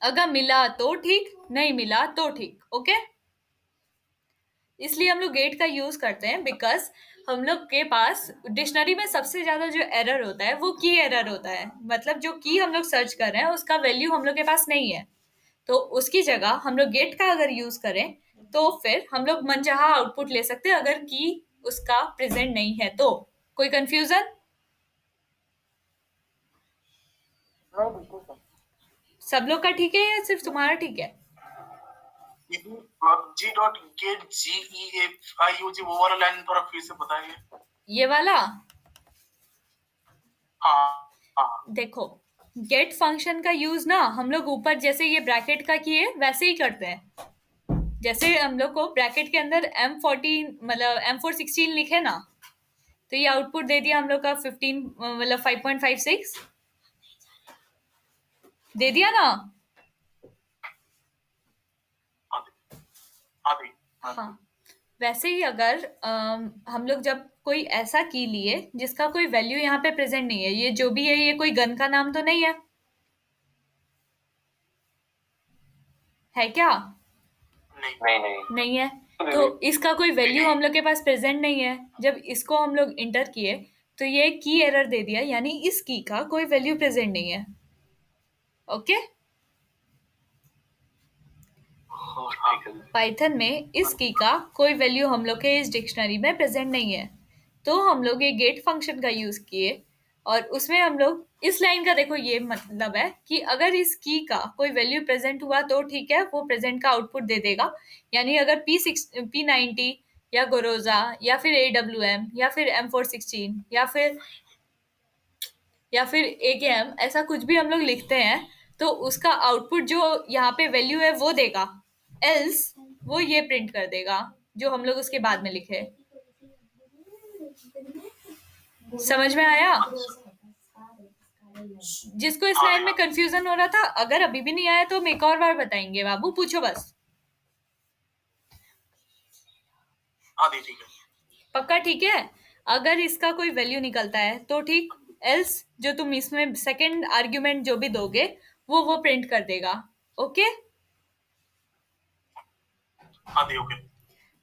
Speaker 1: अगर मिला तो ठीक, नहीं मिला तो ठीक। ओके, इसलिए हम लोग गेट का यूज करते हैं, बिकॉज हम लोग के पास डिक्शनरी में सबसे ज्यादा जो एरर होता है वो की एरर होता है, मतलब जो की हम लोग सर्च कर रहे हैं उसका वैल्यू हम लोग के पास नहीं है, तो उसकी जगह हम लोग गेट का अगर यूज करें तो फिर हम लोग मनचाहा आउटपुट ले सकते हैं, अगर की उसका प्रेजेंट नहीं है तो। कोई कंफ्यूजन?
Speaker 2: नहीं बिल्कुल सर।
Speaker 1: सब लोग का ठीक है या सिर्फ तुम्हारा ठीक है?
Speaker 5: pubg.getGEFIUG वो वाला लाइन थोड़ा फिर से बताइए।
Speaker 1: ये वाला
Speaker 5: हाँ हाँ
Speaker 1: देखो, गेट फंक्शन का यूज ना हम लोग ऊपर जैसे ये ब्रैकेट का किए वैसे ही करते हैं। जैसे हम लोग को ब्रैकेट के अंदर M14 मतलब M416 लिखे ना, तो ये आउटपुट दे दिया हम लोग का 15 मतलब 5.56 दे दिया ना।
Speaker 5: हाँ दी।
Speaker 1: हाँ, वैसे ही अगर हम लोग जब कोई ऐसा की लिए जिसका कोई वैल्यू यहाँ पे प्रेजेंट नहीं है, ये जो भी है ये कोई गन का नाम तो नहीं है क्या?
Speaker 5: नहीं
Speaker 4: नहीं नहीं।
Speaker 1: नहीं है, तो इसका कोई वैल्यू हम लोग के पास प्रेजेंट नहीं है। जब इसको हम लोग इंटर किए तो ये की एरर दे दिया, यानी इस की का कोई वैल्यू प्रेजेंट नहीं है। ओके,
Speaker 4: ठीक है।
Speaker 1: पाइथन में इस की का कोई वैल्यू हम लोग के इस डिक्शनरी में प्रेजेंट नहीं है, तो हम लोग ये गेट फंक्शन का यूज किए और उसमें हम लोग इस लाइन का, देखो ये मतलब है कि अगर इस की का कोई वैल्यू प्रेजेंट हुआ तो ठीक है, वो प्रेजेंट का आउटपुट दे देगा। यानी अगर P90 या गोरोजा या फिर AWM या फिर M416 या फिर AKM ऐसा कुछ भी हम लोग लिखते हैं तो उसका आउटपुट जो यहाँ पे वैल्यू है वो देगा, एल्स वो ये प्रिंट कर देगा जो हम लोग उसके बाद में लिखे। समझ में आया? जिसको इस लाइन में कंफ्यूजन हो रहा था, अगर अभी भी नहीं आया तो हम एक और बार बताएंगे। बाबू पूछो बस।
Speaker 5: हाँ दी, ठीक है।
Speaker 1: पक्का? ठीक है, अगर इसका कोई वैल्यू निकलता है तो ठीक, एल्स जो तुम इसमें सेकंड आर्ग्यूमेंट जो भी दोगे वो प्रिंट कर देगा। ओके
Speaker 5: हाँ दी, ओके।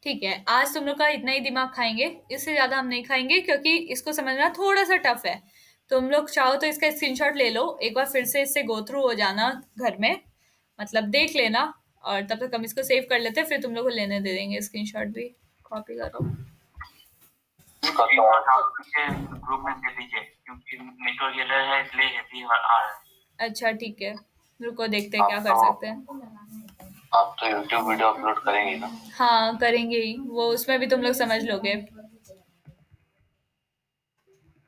Speaker 1: ठीक है, आज तुम लोग का इतना ही दिमाग खाएंगे, इससे ज्यादा हम नहीं खाएंगे क्योंकि इसको समझना थोड़ा सा टफ है। तुम लोग चाहो तो इसका स्क्रीनशॉट ले लो, एक बार फिर से इससे गो थ्रू हो जाना घर में, मतलब देख लेना, और तब तक हम इसको सेव कर लेते हैं, फिर तुम लोग को लेने दे देंगे स्क्रीनशॉट भी। कॉपी करो।
Speaker 5: ग्रुप में दे दीजिए क्योंकि नेटवर्क एरर है इसलिए हैप्पी आ रहा है।
Speaker 1: अच्छा ठीक है, रुको देखते हैं क्या कर सकते हैं।
Speaker 4: आप तो YouTube वीडियो अपलोड करेंगे ना?
Speaker 1: हाँ करेंगे ही, वो उसमें भी तुम लोग समझ लोगे।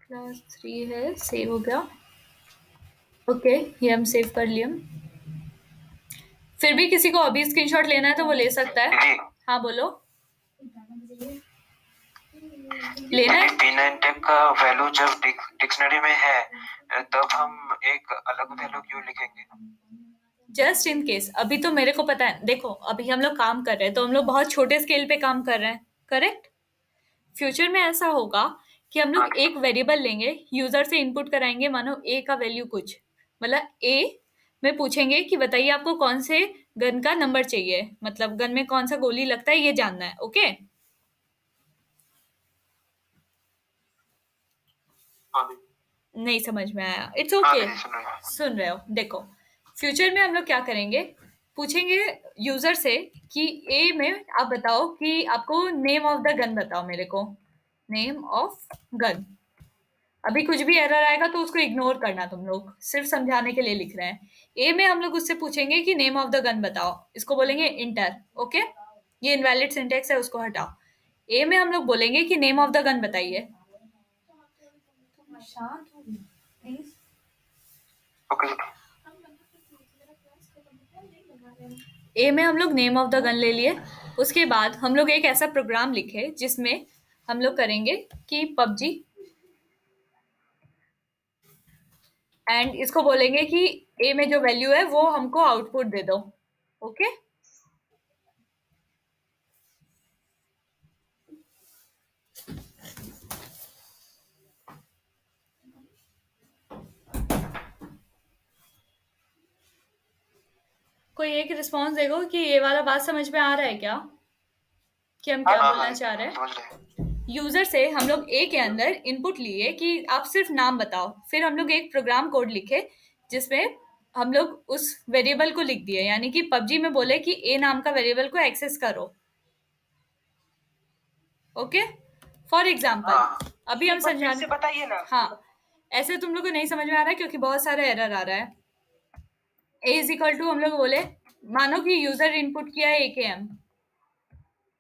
Speaker 1: क्लास 3 है, सेव हो गया। ओके, ये हम सेव कर लिए। फिर भी किसी को अभी स्क्रीनशॉट लेना है तो वो ले सकता है। हाँ बोलो, लेना है?
Speaker 6: P9 का वैल्यू जब डिक्शनरी में है तब हम एक अलग वैल्यू क्यों लिखेंगे?
Speaker 1: जस्ट इन केस, अभी तो मेरे को पता है, देखो अभी हम लोग काम कर रहे हैं तो हम लोग बहुत छोटे स्केल पे काम कर रहे हैं, करेक्ट? फ्यूचर में ऐसा होगा कि हम लोग एक वेरिएबल लेंगे, यूजर से इनपुट कराएंगे, मानो ए का वैल्यू कुछ, मतलब ए में पूछेंगे कि बताइए आपको कौन से गन का नंबर चाहिए, मतलब गन में कौन सा गोली लगता है ये जानना है। ओके
Speaker 5: हाँ दी,
Speaker 1: नहीं समझ में आया? इट्स ओके, सुन रहे हो? देखो फ्यूचर में हम लोग क्या करेंगे, पूछेंगे यूजर से कि ए में आप बताओ कि आपको नेम ऑफ द गन बताओ मेरे को, नेम ऑफ गन। अभी कुछ भी एरर आएगा तो उसको इग्नोर करना, तुम लोग सिर्फ समझाने के लिए लिख रहे हैं। ए में हम लोग उससे पूछेंगे कि नेम ऑफ द गन बताओ, इसको बोलेंगे इंटर। ओके, ये इनवैलिड सिंटेक्स है, उसको हटाओ। ए में हम लोग बोलेंगे कि नेम ऑफ द गन बताइए। शांत हो प्लीज। ए में हम लोग नेम ऑफ द गन ले लिए, उसके बाद हम लोग एक ऐसा प्रोग्राम लिखे जिसमें हम लोग करेंगे कि पबजी, एंड इसको बोलेंगे कि ए में जो वैल्यू है वो हमको आउटपुट दे दो। ओके कोई एक रिस्पॉन्स देगो कि ये वाला बात समझ में आ रहा है क्या, कि हम क्या बोलना चाह रहे हैं। यूजर से हम लोग ए के अंदर इनपुट लिए कि आप सिर्फ नाम बताओ, फिर हम लोग एक प्रोग्राम कोड लिखे जिसमें हम लोग उस वेरिएबल को लिख दिए, यानी कि पबजी में बोले कि ए नाम का वेरिएबल को एक्सेस करो। ओके, फॉर एग्जाम्पल अभी हम समझाने,
Speaker 2: बताइए ना।
Speaker 1: हाँ ऐसे तुम लोग को नहीं समझ में आ रहा है क्योंकि बहुत सारे एरर आ रहा है। ए इज इक्वल टू हम लोग बोले, मानो कि यूजर इनपुट किया है AKM।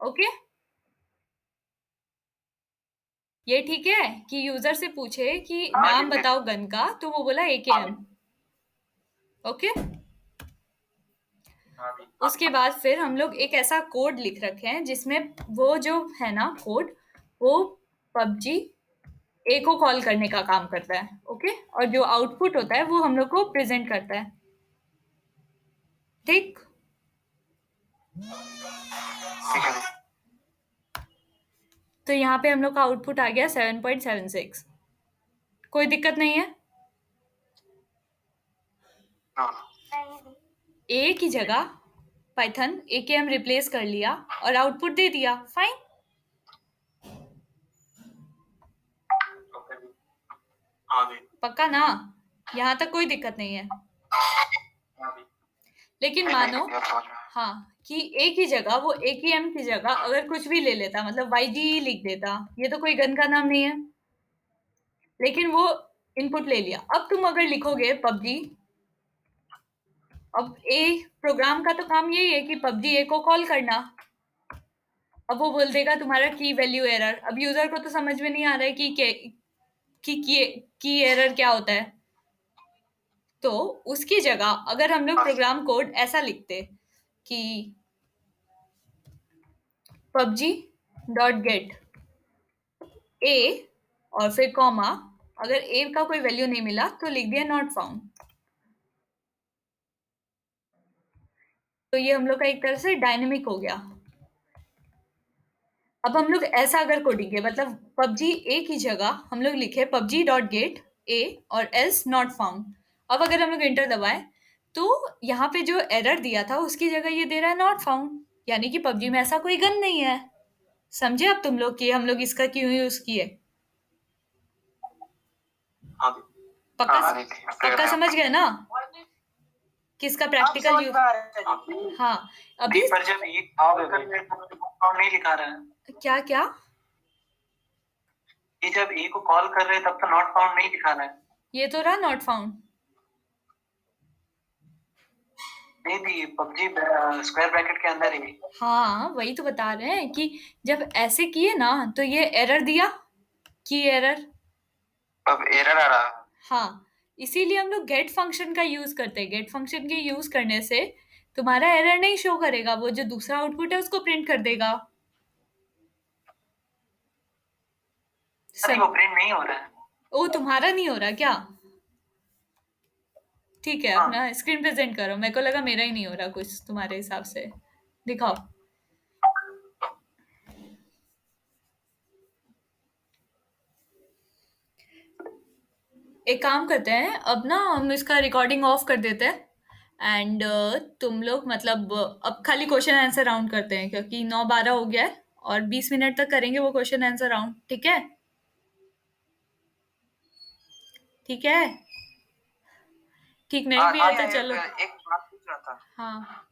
Speaker 1: ओके, ये ठीक है कि यूजर से पूछे कि नाम बताओ गन का, तो वो बोला AKM। ओके, उसके बाद फिर हम लोग एक ऐसा कोड लिख रखे हैं जिसमें वो जो है ना कोड, वो पबजी ए को कॉल करने का काम करता है। ओके, और जो आउटपुट होता है वो हम लोग को प्रेजेंट करता है। ठीक, तो यहाँ पे हम लोग का आउटपुट आ गया 7.76। कोई दिक्कत नहीं है?
Speaker 3: नहीं दी।
Speaker 1: ए की जगह पाइथन AKM रिप्लेस कर लिया और आउटपुट दे दिया, फाइन।
Speaker 5: हाँ भी।
Speaker 1: पक्का ना? यहाँ तक कोई दिक्कत नहीं है।
Speaker 5: हाँ भी।
Speaker 1: लेकिन मानो हाँ कि एक ही जगह वो AKM की जगह अगर कुछ भी ले लेता, मतलब YGE लिख देता, ये तो कोई गन का नाम नहीं है, लेकिन वो इनपुट ले लिया। अब तुम अगर लिखोगे PUBG, अब प्रोग्राम का तो काम यही है कि PUBG को कॉल करना। अब वो बोल देगा तुम्हारा की वैल्यू एरर। अब यूजर को तो समझ में नहीं आ रहा है की एरर क्या होता है। तो उसकी जगह अगर हम लोग प्रोग्राम कोड ऐसा लिखते कि PUBG.get A और फिर कॉमा, अगर A का कोई वैल्यू नहीं मिला तो लिख दिया नॉट फाउंड। तो ये हम लोग का एक तरह से डायनेमिक हो गया। अब हम लोग ऐसा अगर कोडिंग मतलब PUBG A की जगह हम लोग लिखे PUBG.get A और else not found। अब अगर हम लोग एंटर दबाए तो यहाँ पे जो एरर दिया था उसकी जगह ये दे रहा है नॉट फाउंड, यानी कि PUBG में ऐसा कोई गन नहीं है। समझे अब तुम लोग कि हम लोग इसका क्यों यूज किए?
Speaker 5: हाँ भी।
Speaker 1: पक्का समझ गए ना किसका प्रैक्टिकल यूज? हाँ अभी
Speaker 5: पर जब एक कॉल कर रहे तो फाउंड नहीं लिखा रहा है।
Speaker 1: क्या क्या
Speaker 5: ये जब ए को कॉल कर रहे हैं तब तो नॉट फाउंड नहीं दिखा रहा है।
Speaker 1: ये तो रहा नॉट फाउंड।
Speaker 5: नहीं दी PUBG स्क्वायर ब्रैकेट के अंदर ही।
Speaker 1: हाँ वही तो बता रहे हैं कि जब ऐसे किए ना तो ये एरर दिया की एरर।
Speaker 6: अब एरर आ रहा।
Speaker 1: हाँ इसीलिए हम लोग गेट फंक्शन का यूज करते हैं। गेट फंक्शन के यूज करने से तुम्हारा एरर नहीं शो करेगा, वो जो दूसरा आउटपुट है उसको प्रिंट कर देगा।
Speaker 5: वो प्रिंट नहीं हो रहा है।
Speaker 1: ओ तुम्हारा नहीं हो रहा क्या? ठीक है अपना स्क्रीन प्रेजेंट करो। मेरे को लगा मेरा ही नहीं हो रहा कुछ तुम्हारे हिसाब से। दिखाओ। एक काम करते हैं, अब ना हम इसका रिकॉर्डिंग ऑफ कर देते हैं एंड तुम लोग मतलब अब खाली क्वेश्चन आंसर राउंड करते हैं, क्योंकि 9:12 हो गया है और 20 मिनट तक करेंगे वो क्वेश्चन आंसर राउंड। ठीक है? ठीक है, ठीक नहीं भी है तो चलो।
Speaker 6: एक बात पूछ रहा था।
Speaker 1: हाँ